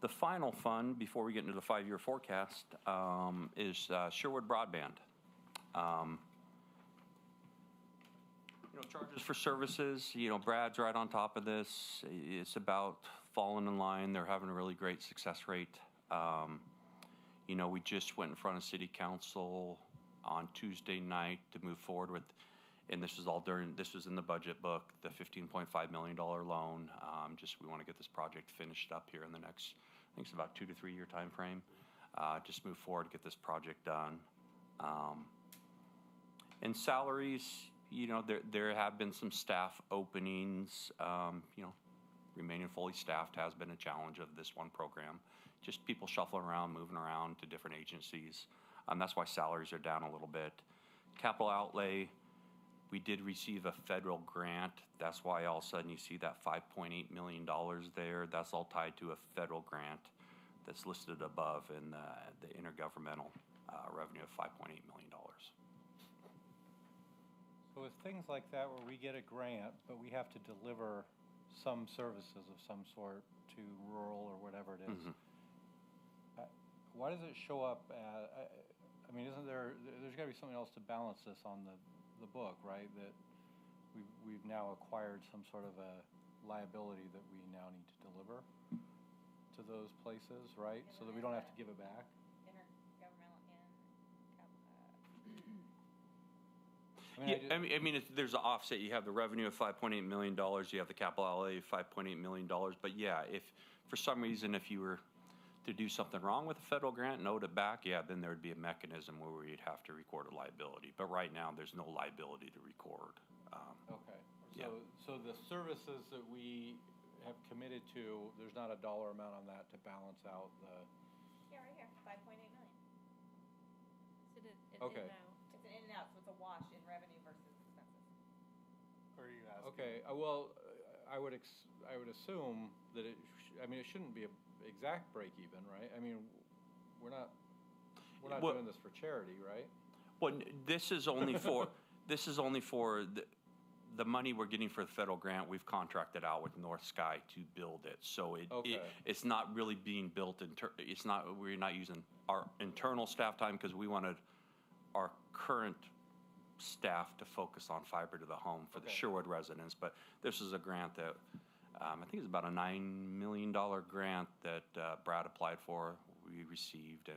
The final fund, before we get into the 5-year forecast, is Sherwood Broadband. You know, charges for services, you know, Brad's right on top of this. It's about falling in line. They're having a really great success rate. You know, we just went in front of City Council on Tuesday night to move forward with, and this was in the budget book, the $15.5 million loan. We want to get this project finished up here in the next, I think it's about 2 to 3 year time frame. Just move forward, get this project done. And salaries, you know, there have been some staff openings. You know, remaining fully staffed has been a challenge of this one program. Just people shuffling around, moving around to different agencies. That's why salaries are down a little bit. Capital outlay, we did receive a federal grant. That's why all of a sudden you see that $5.8 million there. That's all tied to a federal grant that's listed above in the intergovernmental revenue of $5.8 million. So with things like that where we get a grant, but we have to deliver some services of some sort to rural or whatever it is, why does it show up I mean, isn't there's got to be something else to balance this on the book, right? That we've now acquired some sort of a liability that we now need to deliver to those places, right? So that we don't have to give it back. Intergovernmental I mean, there's an offset. You have the revenue of $5.8 million. You have the capital outlay of $5.8 million. But yeah, if for some reason, if you were to do something wrong with a federal grant and owed it back, yeah, then there would be a mechanism where we'd have to record a liability. But right now, there's no liability to record. Okay. Yeah. So the services that we have committed to, there's not a dollar amount on that to balance out the. Yeah, right here, 5.8 million. It's Okay. in and out. It's an in and out, so it's a wash in revenue versus expenses. Or are you asking? Okay. Well, I would assume that it shouldn't be a exact break even, right? I mean, we're not doing this for charity, right? Well, this is only for the money we're getting for the federal grant. We've contracted out with North Sky to build it, so it's not really being built. We're not using our internal staff time because we wanted our current staff to focus on fiber to the home for the Sherwood residents. But this is a grant that I think it's about a $9 million grant that Brad applied for, we received,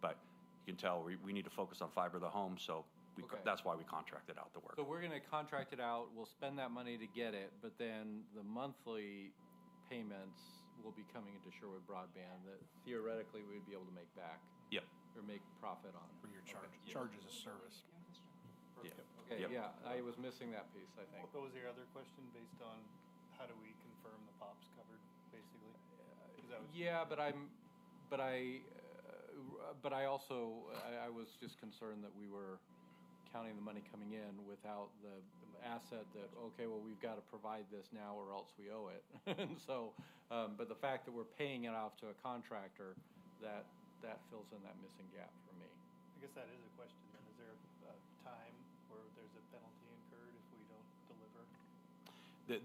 but you can tell we need to focus on fiber to the home, so Okay. that's why we contracted out the work. So we're gonna contract it out, we'll spend that money to get it, but then the monthly payments will be coming into Sherwood Broadband that theoretically we'd be able to make back Yep. or make profit on. For your charges of service. Yeah. Okay, Yep. yeah, I was missing that piece, I think. What was your other question based on how do we confirm the POP's covered, basically? 'Cause that was- Yeah, but I also, I was just concerned that we were counting the money coming in without the asset that, okay, well, we've got to provide this now or else we owe it. And so, but the fact that we're paying it off to a contractor, that fills in that missing gap for me. I guess that is a question then. Is there a time where there's a penalty incurred if we don't deliver?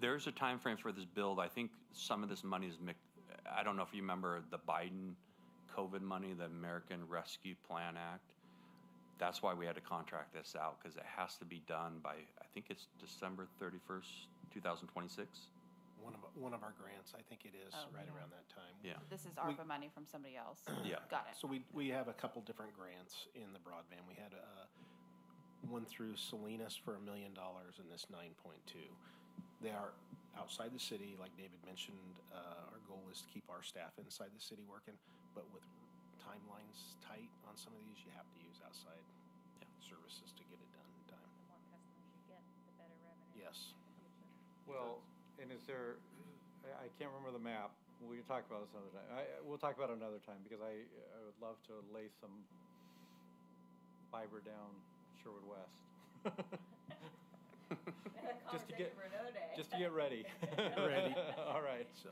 There's a time frame for this build. I think some of this money is I don't know if you remember the Biden COVID money, the American Rescue Plan Act. That's why we had to contract this out, because it has to be done by, I think it's December 31st, 2026. One of our grants, I think it is, Oh, right yeah. around that time. Yeah. This is ARPA money from somebody else. Yeah. Got it. So we have a couple different grants in the broadband. We had one through Salinas for $1 million and this 9.2. They are outside the city, like David mentioned. Our goal is to keep our staff inside the city working, but with timelines tight on some of these, you have to use outside services to get it done in time. The more customers you get, the better revenue. Yes. in the future. Well, and is there, I can't remember the map. We can talk about this another time. We'll talk about it another time because I would love to lay some fiber down Sherwood West. Just to get, Conversation for another day. just to get ready. Ready. All right. So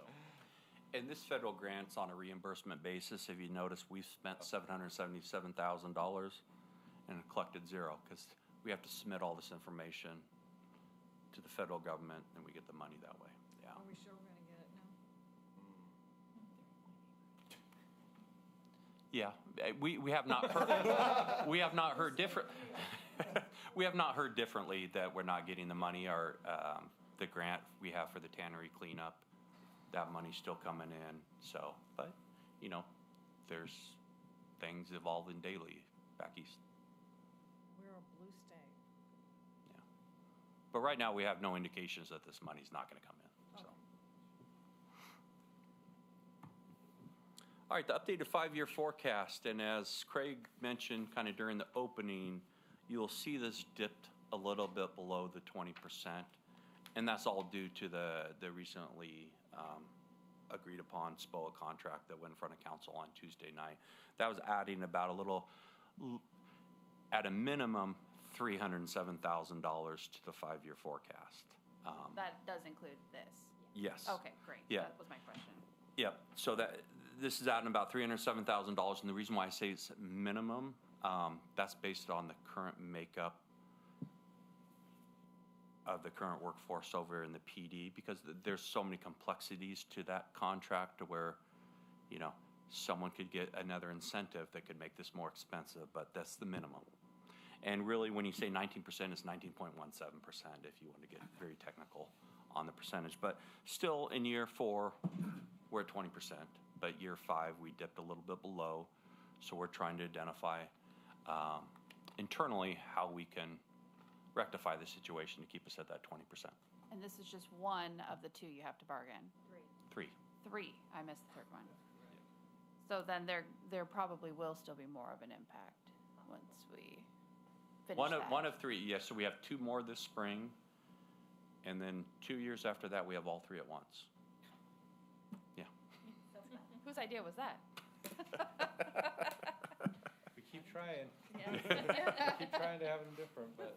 And this federal grant's on a reimbursement basis. If you notice, we've spent $777,000 and collected zero, because we have to submit all this information to the federal government, and we get the money that way. Yeah. Are we sure we're gonna get it now? Yeah, we have not heard, we have not heard different, we have not heard differently that we're not getting the money. Our, the grant we have for the tannery cleanup, that money's still coming in, so, but, you know, there's things evolving daily back east. We're a blue state. Yeah. But right now, we have no indications that this money's not gonna come in, so. All right, the updated 5-year forecast, and as Craig mentioned kind of during the opening, you'll see this dipped a little bit below the 20%, and that's all due to the recently agreed upon SPOA contract that went in front of council on Tuesday night. That was adding about a little, at a minimum, $307,000 to the 5-year forecast. That does include this. Yes. Okay, great. Yeah. That was my question. Yep. So that this is adding about $307,000, and the reason why I say it's minimum, that's based on the current makeup of the current workforce over in the PD, because there's so many complexities to that contract to where, you know, someone could get another incentive that could make this more expensive, but that's the minimum. And really, when you say 19%, it's 19.17% if you want to get very technical on the percentage. But still, in year 4, we're at 20%. But year 5, we dipped a little bit below. So we're trying to identify internally how we can rectify the situation to keep us at that 20%. And this is just one of the 2 you have to bargain. 3. 3. I missed the 3rd one. So then there probably will still be more of an impact once we finish that. One of 3, yes. So we have 2 more this spring, and then 2 years after that, we have all 3 at once. Yeah. Whose idea was that? We keep trying. Yeah. We keep trying to have them different, but.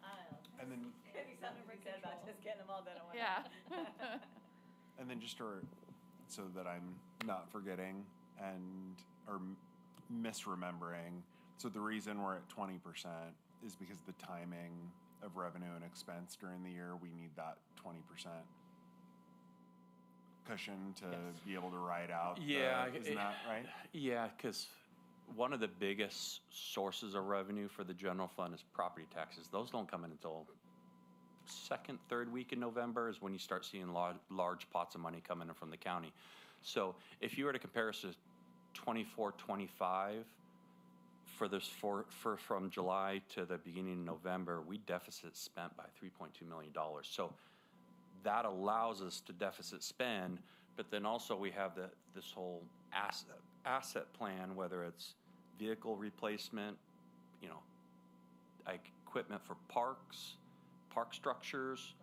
I don't know. And then, Could be something we said about just getting them all done at once. Yeah. and then just so that I'm not forgetting or misremembering. So the reason we're at 20% is because the timing of revenue and expense during the year, we need that 20% cushion to be able to ride out. Yeah. Isn't that right? Yeah, because one of the biggest sources of revenue for the general fund is property taxes. Those don't come in until second, third week in November is when you start seeing large pots of money coming in from the county. So if you were to compare us to 24, 25, for this from July to the beginning of November, we deficit spent by $3.2 million. So that allows us to deficit spend, but then also we have this whole asset plan, whether it's vehicle replacement, you know, like equipment for parks, park structures.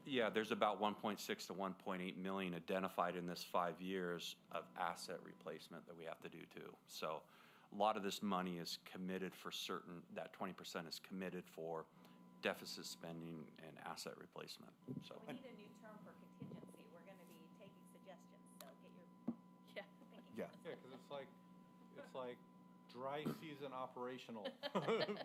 Yeah, there's about 1.6 to 1.8 million identified in this 5 years of asset replacement that we have to do too. So a lot of this money is committed for certain, that 20% is committed for deficit spending and asset replacement. So We need a new term for contingency. We're gonna be taking suggestions, so get your thinking. Yeah. Yeah, because it's like dry season operational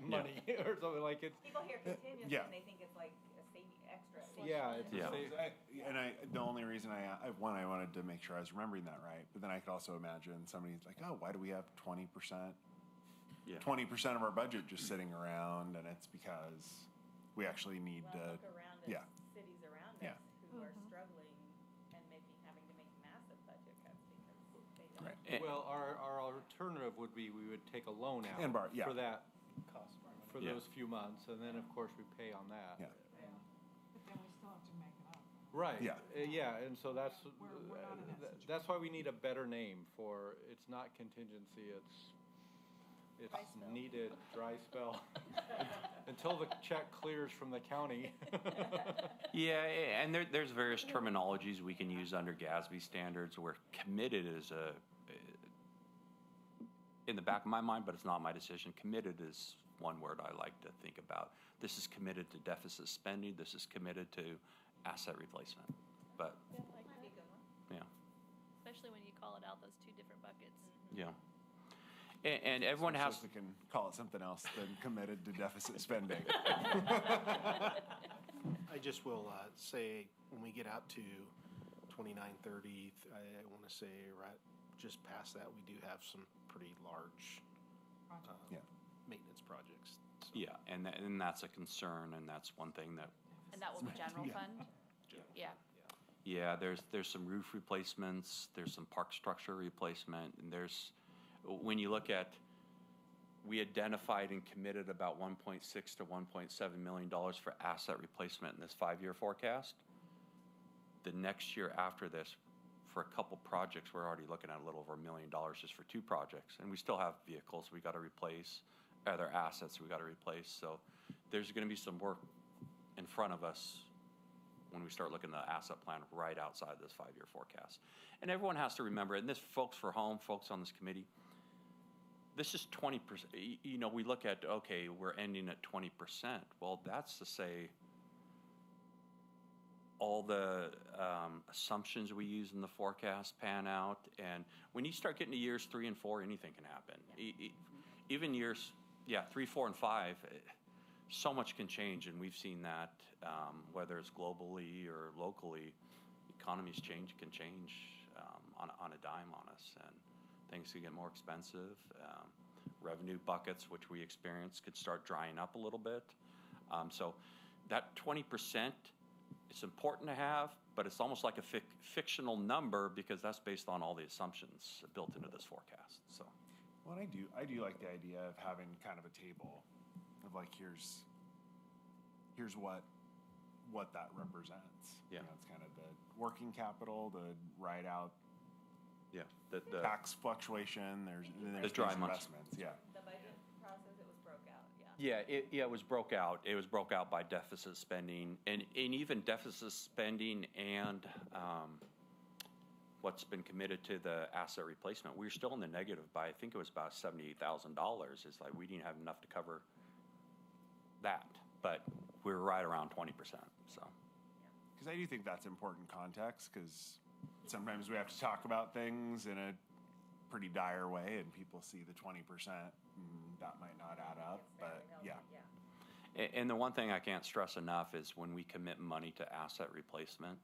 money or something like it's. People hear contingency Yeah. and they think it's like a saving extra. Yeah, it's Yeah. The only reason I wanted to make sure I was remembering that right, but then I could also imagine somebody's like, oh, why do we have 20%? Yeah. 20% of our budget just sitting around, and it's because we actually need Well, to. look around yeah. at cities around Yeah. us who are struggling and having to make massive budget cuts because they don't. Right. Well, our alternative would be we would take a loan out And borrow, yeah. for that Cost more money. for Yeah. those few months, and then of course we pay on that. Yeah. But then we still have to make it up. Right. Yeah. Yeah, and so that's We're not in that that's why we need a better name for. It's not contingency. It's Dry spell. needed dry spell until the check clears from the county. Yeah, and there's various terminologies we can use under GASB standards where committed is in the back of my mind, but it's not my decision. Committed is one word I like to think about. This is committed to deficit spending. This is committed to asset replacement. But Might be a good one. yeah, Especially when you call it out, those two different buckets. yeah. And everyone So has we can call it something else than committed to deficit spending. I just will say, when we get out to 29, 30, I want to say right just past that, we do have some pretty large Yeah. maintenance projects. So. yeah, and that's a concern, and that's one thing that And that will be general Yeah. fund? Yeah. yeah, there's some roof replacements, there's some park structure replacement, and there's when you look at we identified and committed about 1.6 to 1.7 million dollars for asset replacement in this 5-year forecast. The next year after this, for a couple projects, we're already looking at a little over $1 million just for 2 projects, and we still have vehicles we got to replace, other assets we got to replace. So there's going to be some work in front of us when we start looking at the asset plan right outside this 5-year forecast. And everyone has to remember, and this folks for home, folks on this committee, this is 20%. You know, we look at, okay, we're ending at 20%. Well, that's to say all the assumptions we use in the forecast pan out. And when you start getting to years 3 and 4, anything can happen. Even years, 3, 4, and 5, so much can change. And we've seen that, whether it's globally or locally, economies can change on a dime on us. And things could get more expensive. Revenue buckets, which we experience, could start drying up a little bit. So that 20%, it's important to have, but it's almost like a fictional number because that's based on all the assumptions built into this forecast. So, Well, and I do like the idea of having kind of a table of like here's what that represents. Yeah. You know, it's kind of the working capital, the write out yeah, the tax fluctuation. There's The dry these months. investments. Yeah. The budget process, it was broke out, yeah. it was broke out. It was broke out by deficit spending and even deficit spending and what's been committed to the asset replacement. We're still in the negative by, I think it was about $78,000. It's like we didn't have enough to cover that, but we were right around 20%. So, Because I do think that's important context because sometimes we have to talk about things in a pretty dire way and people see the 20% and that might not add up, but yeah. and the one thing I can't stress enough is when we commit money to asset replacement,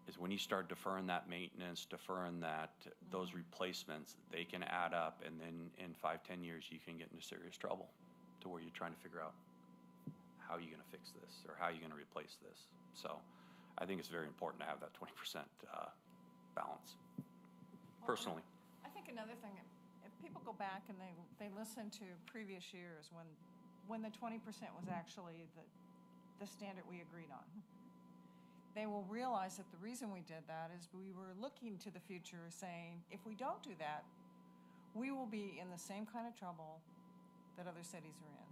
is when you start deferring that maintenance, deferring that those replacements, they can add up, and then in 5-10 years you can get into serious trouble to where you're trying to figure out how are you going to fix this, or how are you going to replace this? So I think it's very important to have that 20% balance, personally. I think another thing, if people go back and they listen to previous years when the 20% was actually the standard we agreed on, they will realize that the reason we did that is we were looking to the future saying, if we don't do that, we will be in the same kind of trouble that other cities are in.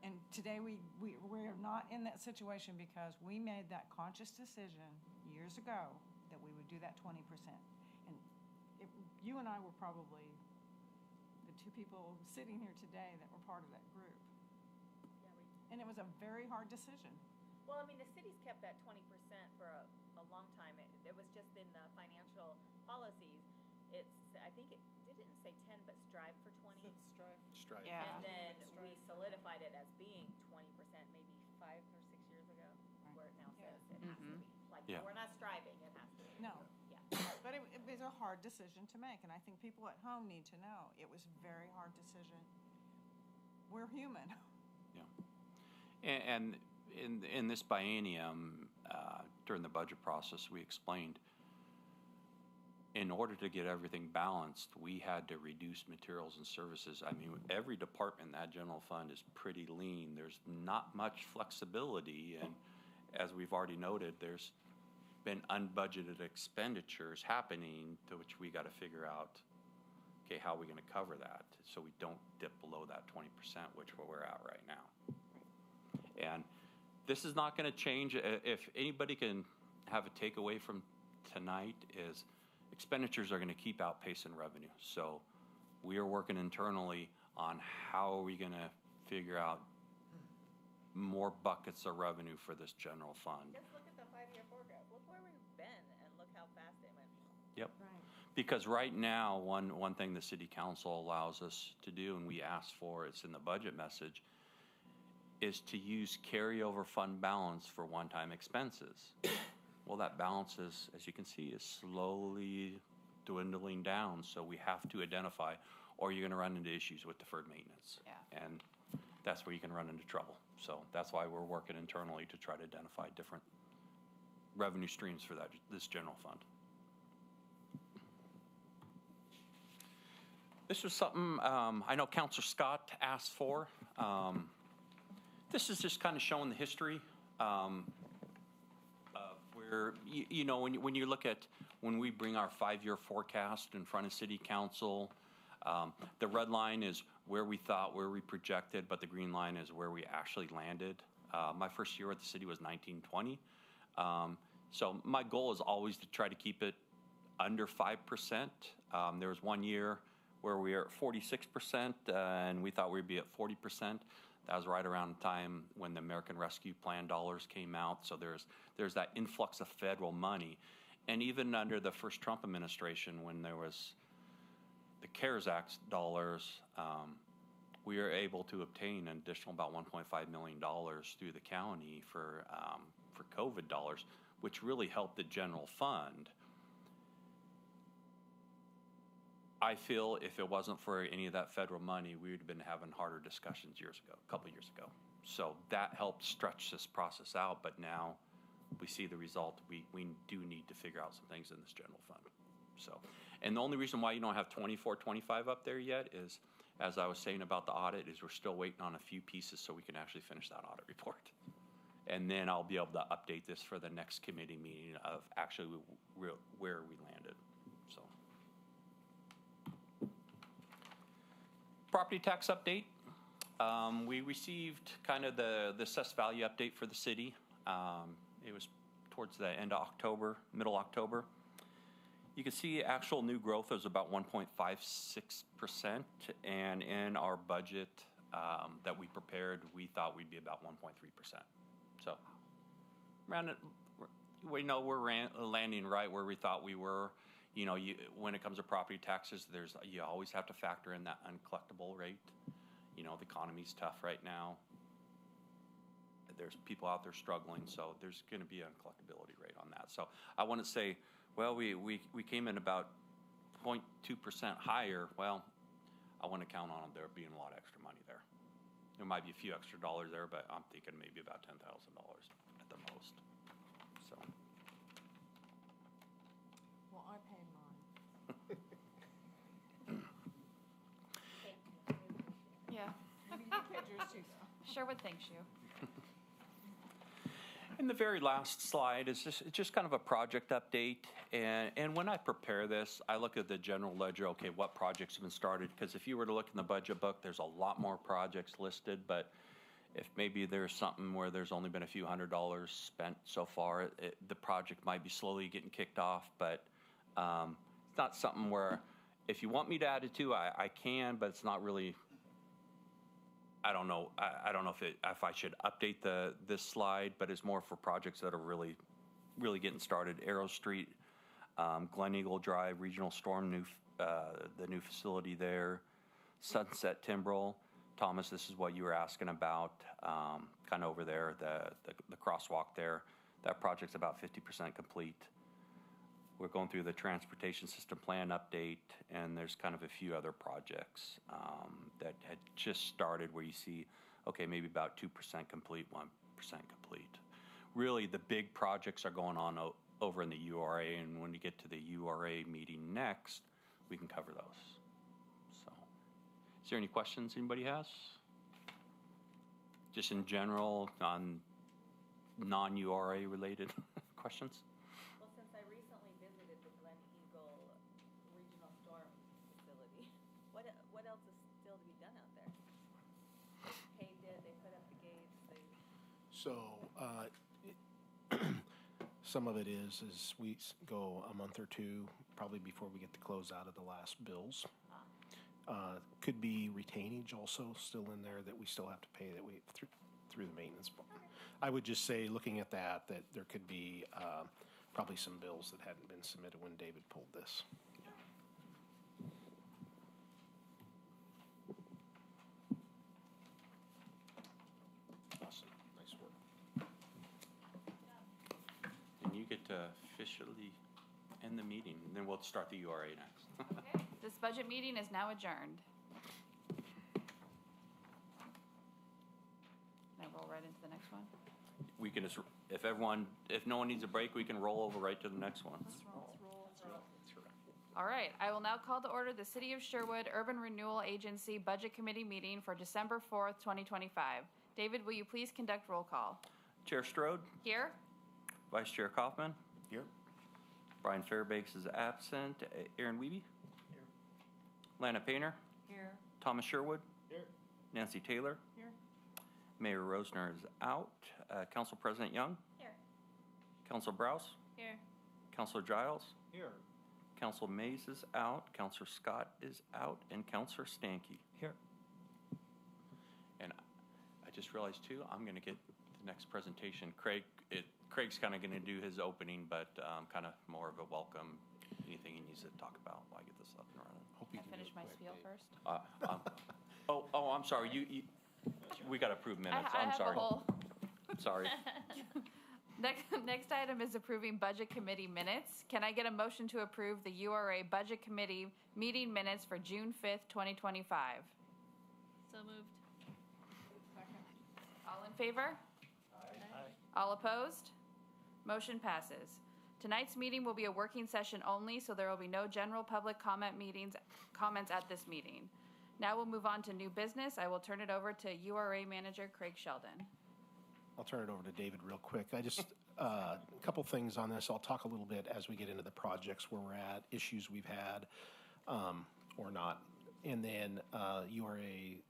And today we're not in that situation because we made that conscious decision years ago that we would do that 20%. And you and I were probably the two people sitting here today that were part of that group. And it was a very hard decision. Well, I mean, the city's kept that 20% for a long time. It was just in the financial policies. I think it didn't say 10, but strive for 20. Strive. Yeah. And then we solidified it as being 20% maybe 5 or 6 years ago, where it now says it has to be. Like, Yeah. we're not striving, it has to be. No. Yeah. But it was a hard decision to make, and I think people at home need to know it was a very hard decision. We're human. Yeah. And in this biennium, during the budget process, we explained, in order to get everything balanced, we had to reduce materials and services. I mean, every department in that general fund is pretty lean. There's not much flexibility, and as we've already noted, there's been unbudgeted expenditures happening, to which we got to figure out, okay, how are we going to cover that so we don't dip below that 20%, which we're at right now. And this is not going to change. If anybody can have a takeaway from tonight, is expenditures are going to keep outpacing revenue. So we are working internally on how are we going to figure out more buckets of revenue for this general fund. Just look at the 5-year forecast. Look where we've been and look how fast it went. Yep. Right. Because right now, one thing the city council allows us to do, and we asked for, it's in the budget message, is to use carryover fund balance for one-time expenses. Well, that balance is, as you can see, is slowly dwindling down. So we have to identify, or you're going to run into issues with deferred maintenance. Yeah. And that's where you can run into trouble. So that's why we're working internally to try to identify different revenue streams for this general fund. This was something I know Councilor Scott asked for. This is just kind of showing the history of where, you know, when you look at, when we bring our 5-year forecast in front of City Council, the red line is where we thought, where we projected, but the green line is where we actually landed. My first year at the city was 1920. So my goal is always to try to keep it under 5%. There was one year where we were at 46%, and we thought we'd be at 40%. That was right around the time when the American Rescue Plan dollars came out. So there's that influx of federal money. And even under the first Trump administration, when there was the CARES Act dollars, we were able to obtain an additional about $1.5 million through the county for COVID dollars, which really helped the general fund. I feel if it wasn't for any of that federal money, we would have been having harder discussions a couple years ago. So that helped stretch this process out, but now we see the result. We do need to figure out some things in this general fund. So, and the only reason why you don't have 24, 25 up there yet is, as I was saying about the audit, is we're still waiting on a few pieces so we can actually finish that audit report. And then I'll be able to update this for the next committee meeting of actually where we landed. So. Property tax update. We received kind of the assessed value update for the city. It was towards the end of October, middle October. You can see actual new growth was about 1.56%, and in our budget that we prepared, we thought we'd be about 1.3%. So, around it, we know we're landing right where we thought we were. You know, when it comes to property taxes, you always have to factor in that uncollectible rate. You know, the economy's tough right now. There's people out there struggling, so there's going to be an uncollectability rate on that. So I want to say, well, we came in about 0.2% higher. Well, I want to count on there being a lot of extra money there. There might be a few extra dollars there, but I'm thinking maybe about $10,000 at the most. So, Well, I paid mine. Yeah. Maybe you paid yours too, though. Sherwood thanks you. and the very last slide is just kind of a project update. And when I prepare this, I look at the general ledger, okay, what projects have been started? Because if you were to look in the budget book, there's a lot more projects listed, but if maybe there's something where there's only been a few $100s spent so far, the project might be slowly getting kicked off, but it's not something where if you want me to add it to, I can, but it's not really, I don't know. I don't know if I should update this slide, but it's more for projects that are really getting started. Arrow Street, Glen Eagle Drive, Regional Storm, the new facility there, Sunset Timbrel. Thomas, this is what you were asking about, kind of over there, the crosswalk there. That project's about 50% complete. We're going through the transportation system plan update, and there's kind of a few other projects that had just started where you see, okay, maybe about 2% complete, 1% complete. Really, the big projects are going on over in the URA, and when you get to the URA meeting next, we can cover those. So, is there any questions anybody has? Just in general, on non-URA related questions? Well, since I recently visited the Glen Eagle Regional Storm Facility, what else is still to be done out there? They paved it, they put up the gates, So, some of it is we go a month or two probably before we get the close out of the last bills. Could be retainage also still in there that we still have to pay that we through the maintenance. I would just say, looking at that there could be probably some bills that hadn't been submitted when David pulled this. Awesome, nice work. And you get to officially end the meeting, and then we'll start the URA next. Okay, this budget meeting is now adjourned. Can I roll right into the next one? We can just, if no one needs a break, we can roll over right to the next one. All right, I will now call to order the City of Sherwood Urban Renewal Agency Budget Committee meeting for December 4th, 2025. David, will you please conduct roll call? Chair Strode, Here? Vice Chair Kaufman, Here. Brian Fairbanks is absent, Aaron Wiebe, here. Lana Painter, Here. Thomas Sherwood, Here. Nancy Taylor, Here. Mayor Rosner is out, Council President Young, here. Council Browse, Here. Councilor Giles, Here. Council Mays is out, Councilor Scott is out, and Councilor Stankey. Here. And I just realized too, I'm going to get the next presentation. Craig's kind of going to do his opening, but kind of more of a welcome. Anything he needs to talk about while I get this up and running. Hope you Can I can do finish it my quick, spiel Dave. first? I'm sorry. You we got to approve minutes. I I'm have sorry. a whole. Sorry. Next item is approving Budget Committee minutes. Can I get a motion to approve the URA Budget Committee meeting minutes for June 5th, 2025? So moved. Second. All in favor? All opposed? Motion passes. Tonight's meeting will be a working session only, so there will be no general public comments at this meeting. Now we'll move on to new business. I will turn it over to URA Manager Craig Sheldon. I'll turn it over to David real quick. I just, a couple things on this. I'll talk a little bit as we get into the projects where we're at, issues we've had, or not. And then URA,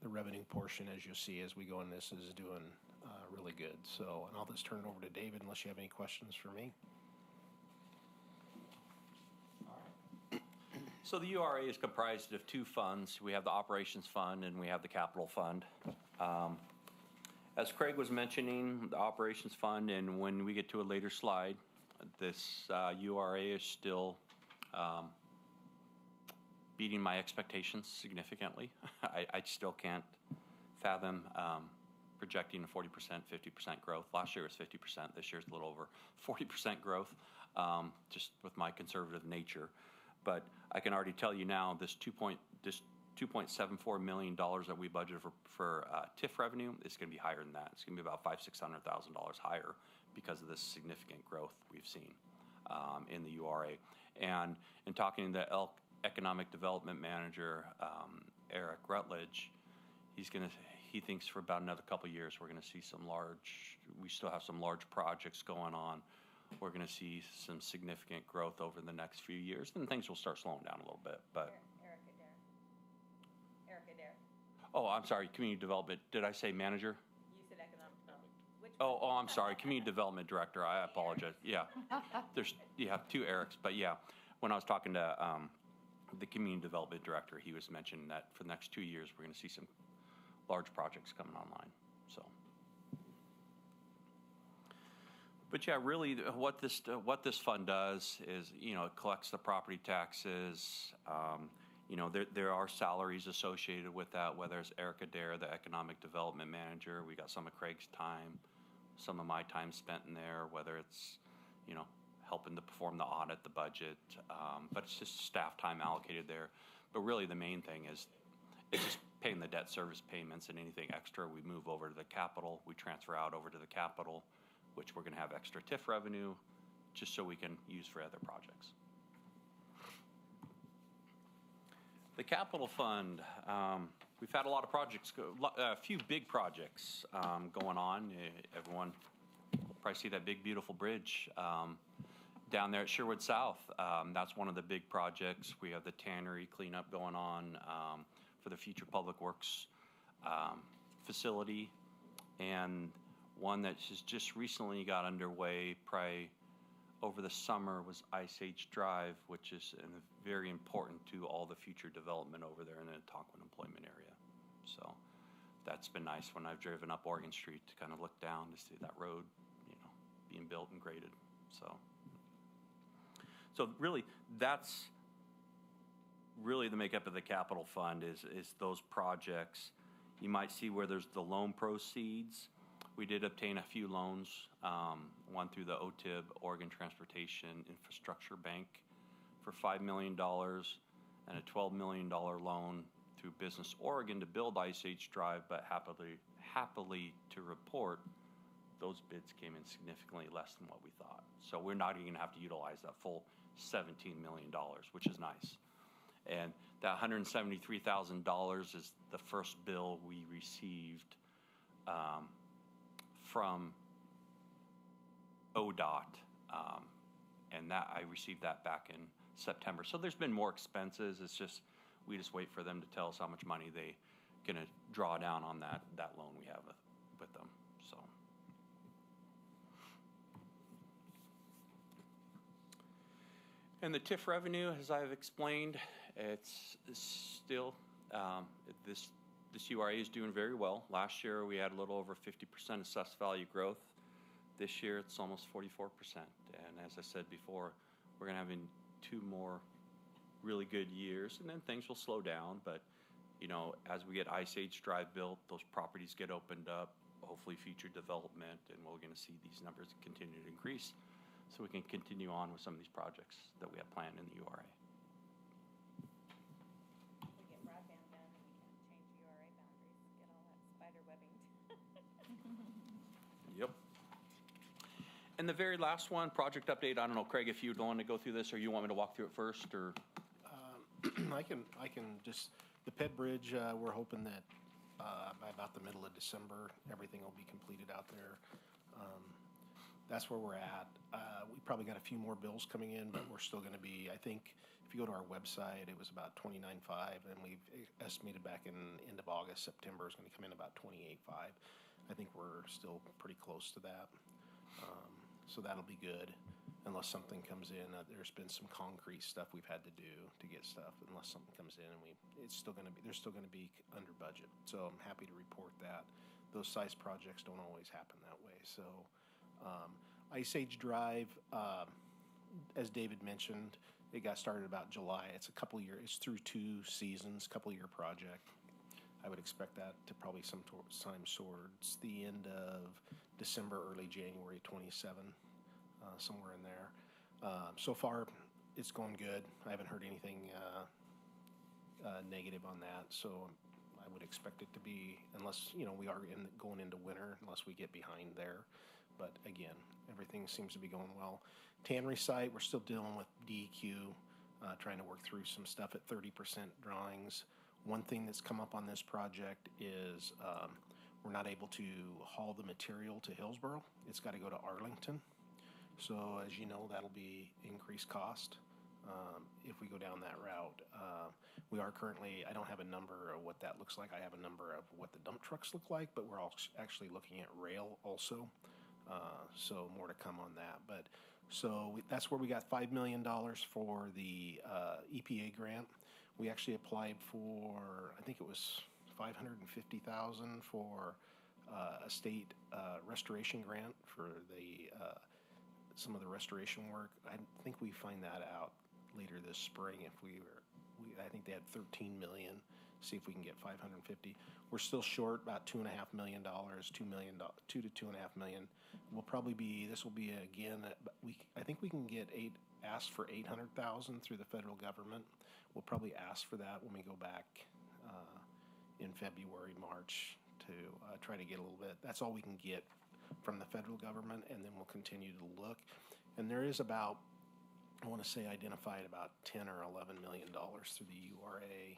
the revenue portion, as you'll see as we go in this, is doing really good. So, and I'll just turn it over to David unless you have any questions for me. So the URA is comprised of two funds. We have the Operations Fund and we have the Capital Fund. As Craig was mentioning, the Operations Fund, and when we get to a later slide, this URA is still beating my expectations significantly. I still can't fathom projecting a 40%, 50% growth. Last year was 50%. This year's a little over 40% growth, just with my conservative nature. But I can already tell you now, this $2.74 million that we budgeted for TIF revenue. It's going to be higher than that. It's going to be about $600,000 higher because of this significant growth we've seen in the URA. And in talking to the Economic Development Manager, Eric Rutledge, he thinks for about another couple of years we're going to see we still have some large projects going on. We're going to see some significant growth over the next few years, then things will start slowing down a little bit. But Eric Adair. Oh, I'm sorry, community development. Did I say manager? You said economic development. Which Oh, I'm sorry, community development director. I apologize. Yeah, you have two Erics, but yeah, when I was talking to the community development director, he was mentioning that for the next 2 years we're going to see some large projects coming online. So. But yeah, really, what this fund does is, it collects the property taxes. There are salaries associated with that, whether it's Eric Adair, the economic development manager. We got some of Craig's time, some of my time spent in there, whether it's, helping to perform the audit, the budget, but it's just staff time allocated there. But really, the main thing is it's just paying the debt service payments, and anything extra we move over to the capital. We transfer out over to the capital, which we're going to have extra TIF revenue just so we can use for other projects. The capital fund, we've had a lot of projects, a few big projects going on. Everyone probably see that big, beautiful bridge down there at Sherwood South. That's one of the big projects. We have the tannery cleanup going on for the future public works facility, and one that just recently got underway, probably over the summer, was Ice Age Drive, which is very important to all the future development over there in the Tonquin employment area. So that's been nice when I've driven up Oregon Street to kind of look down to see that road, being built and graded. So really, that's really the makeup of the capital fund is those projects. You might see where there's the loan proceeds. We did obtain a few loans, one through the OTIB, Oregon Transportation Infrastructure Bank, for $5 million, and a $12 million loan through Business Oregon to build Ice Age Drive, but happily to report, those bids came in significantly less than what we thought. So we're not even going to have to utilize that full $17 million, which is nice. And that $173,000 is the first bill we received from ODOT, and that I received that back in September. So there's been more expenses. It's just we just wait for them to tell us how much money they gonna draw down on that loan we have with them. So. And the TIF revenue, as I've explained, it's still this URA is doing very well. Last year we had a little over 50% assessed value growth. This year it's almost 44%. And as I said before, we're going to have 2 more really good years, and then things will slow down. But as we get Ice Age Drive built, those properties get opened up, hopefully future development, and we're going to see these numbers continue to increase, so we can continue on with some of these projects that we have planned in the URA. We get broadband done and we can change URA boundaries, get all that spider webbing. Yep. And the very last one, project update. I don't know, Craig, if you don't want to go through this, or you want me to walk through it first, or I can just, the Ped Bridge, we're hoping that by about the middle of December, everything will be completed out there. That's where we're at. We probably got a few more bills coming in, but we're still going to be, I think, if you go to our website, it was about $29.5, and we've estimated back in end of August, September is going to come in about $28.5. I think we're still pretty close to that. So that'll be good, unless something comes in. There's been some concrete stuff we've had to do to get stuff. Unless something comes in, and they're still going to be under budget. So I'm happy to report that. Those size projects don't always happen that way. So Ice Age Drive, as David mentioned, it got started about July. It's a couple year. It's through 2 seasons, couple year project. I would expect that to probably sometime towards the end of December, early January 27, somewhere in there. So far, it's going good. I haven't heard anything negative on that. So I would expect it to be, unless, we are going into winter, unless we get behind there. But again, everything seems to be going well. Tannery site, we're still dealing with DEQ, trying to work through some stuff at 30% drawings. One thing that's come up on this project is we're not able to haul the material to Hillsborough. It's got to go to Arlington. So as you know, that'll be increased cost if we go down that route. We are currently, I don't have a number of what that looks like. I have a number of what the dump trucks look like, but we're actually looking at rail also. So more to come on that. But that's where we got $5 million for the EPA grant. We actually applied for, I think it was $550,000 for a state restoration grant for the some of the restoration work. I think we find that out later this spring. If I think they had 13 million. See if we can get 550. We're still short about $2.5 million, $2 to $2.5 million. This will be again. I think we can ask for 800,000 through the federal government. We'll probably ask for that when we go back in February, March to try to get a little bit. That's all we can get from the federal government, and then we'll continue to look. And there is about, I want to say, identified about 10 or 11 million dollars through the URA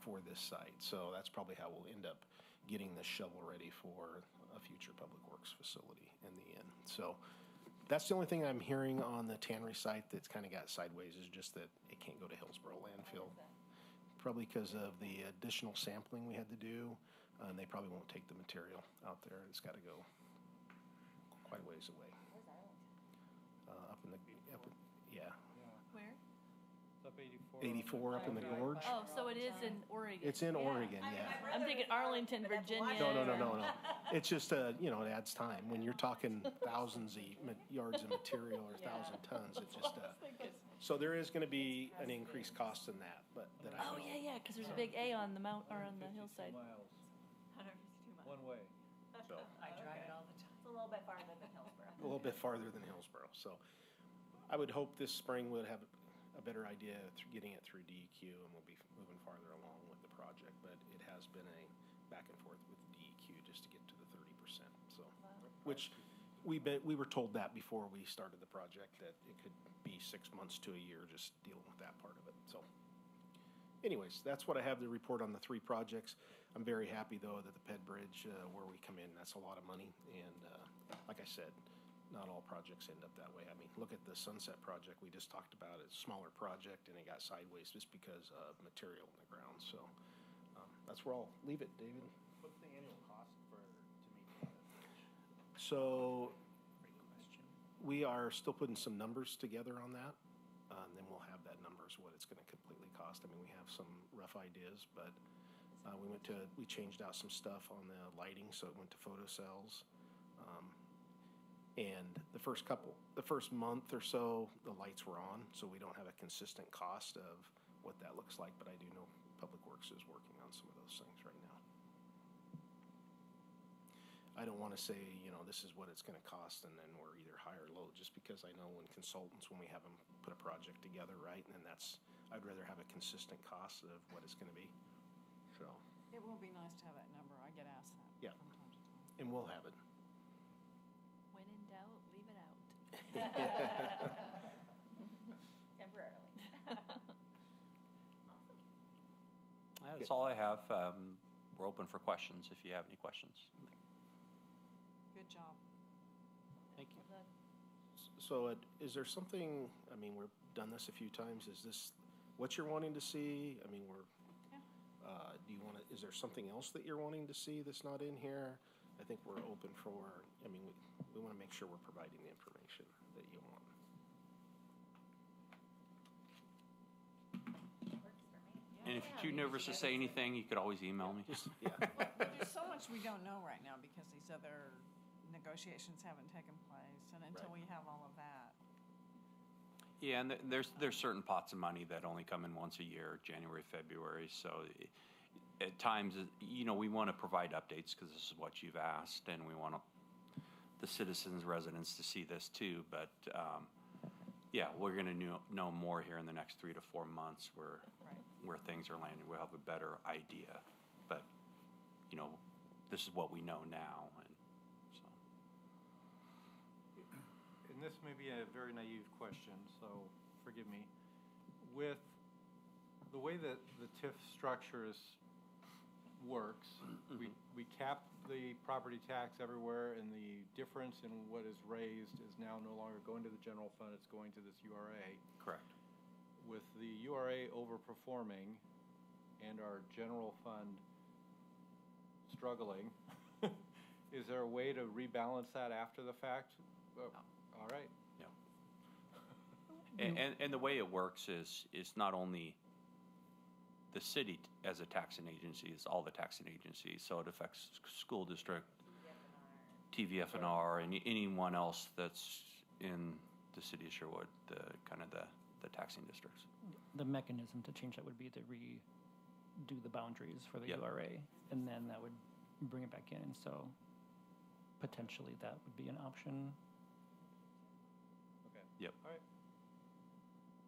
for this site. So that's probably how we'll end up getting this shovel ready for a future public works facility in the end. So that's the only thing I'm hearing on the tannery site that's kind of got sideways, is just that it can't go to Hillsborough landfill. Probably because of the additional sampling we had to do, and they probably won't take the material out there. It's got to go quite a ways away. Where's Arlington? Up in the, yeah. Where? It's up 84 84. up in the gorge. Oh, so it is in Oregon. It's in Oregon, yeah. I'm thinking Arlington, Virginia. No. It's just, it adds time. When you're talking thousands of yards of material or 1,000 tons, it just, so there is going to be an increased cost in that, but that I know. Oh, yeah, because there's a big A on the mount, or on the 152 hillside. miles, 152 miles. one way. So I drive it all the time. It's a little bit farther than Hillsborough. a little bit farther than Hillsborough. So I would hope this spring we'll have a better idea getting it through DEQ, and we'll be moving farther along with the project. But it has been a back and forth with DEQ just to get to the 30%. So, which we were told that before we started the project, that it could be 6 months to a year just dealing with that part of it. So anyways, that's what I have to report on the 3 projects. I'm very happy, though, that the Ped Bridge, where we come in, that's a lot of money. And like I said, not all projects end up that way. I mean, look at the Sunset project we just talked about. It's a smaller project, and it got sideways just because of material in the ground. So that's where I'll leave it, David. What's the annual cost to meet that? So we are still putting some numbers together on that, and then we'll have that numbers, what it's going to completely cost. I mean, we have some rough ideas, but we changed out some stuff on the lighting, so it went to photocells. And the first month or so, the lights were on, so we don't have a consistent cost of what that looks like, but I do know Public Works is working on some of those things right now. I don't want to say, this is what it's going to cost, and then we're either high or low, just because I know when we have them put a project together, right? And then I'd rather have a consistent cost of what it's going to be. So. It will be nice to have that number. I get asked that Yeah. from time to time. And we'll have it. When in doubt, leave it out. Temporarily. That's all I have. We're open for questions if you have any questions. Good job. Thank you. So is there something, I mean, we've done this a few times. Is this what you're wanting to see? I mean, is there something else that you're wanting to see that's not in here? I think we're open for, we want to make sure we're providing the information that you want. And if you're too nervous to say anything, you could always email me. Yeah. Well, there's so much we don't know right now because these other negotiations haven't taken place, and until we have all of that. Yeah, and there's certain pots of money that only come in once a year, January, February. So at times, we want to provide updates because this is what you've asked, and we want the citizens, residents to see this too. But yeah, we're going to know more here in the next 3 to 4 months. We're where things are landing, we'll have a better idea. But, you know, this is what we know now, and so. And this may be a very naive question, so forgive me. With the way that the TIF structure works, we cap the property tax everywhere, and the difference in what is raised is now no longer going to the general fund, it's going to this URA. Correct. With the URA overperforming and our general fund struggling, is there a way to rebalance that after the fact? All right. Yeah. And the way it works is not only the city as a taxing agency, it's all the taxing agencies. So it affects school district, TVFNR, and anyone else that's in the city of Sherwood, the taxing districts. The mechanism to change that would be to redo the boundaries for the Yep. URA, and then that would bring it back in. And so potentially that would be an option. Okay. Yep. All right.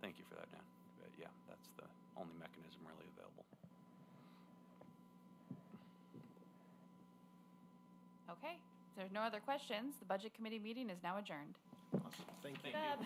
Thank you for that, Dan. But yeah, that's the only mechanism really available. Okay, if there's no other questions, the Budget Committee meeting is now adjourned. Thank you. Good.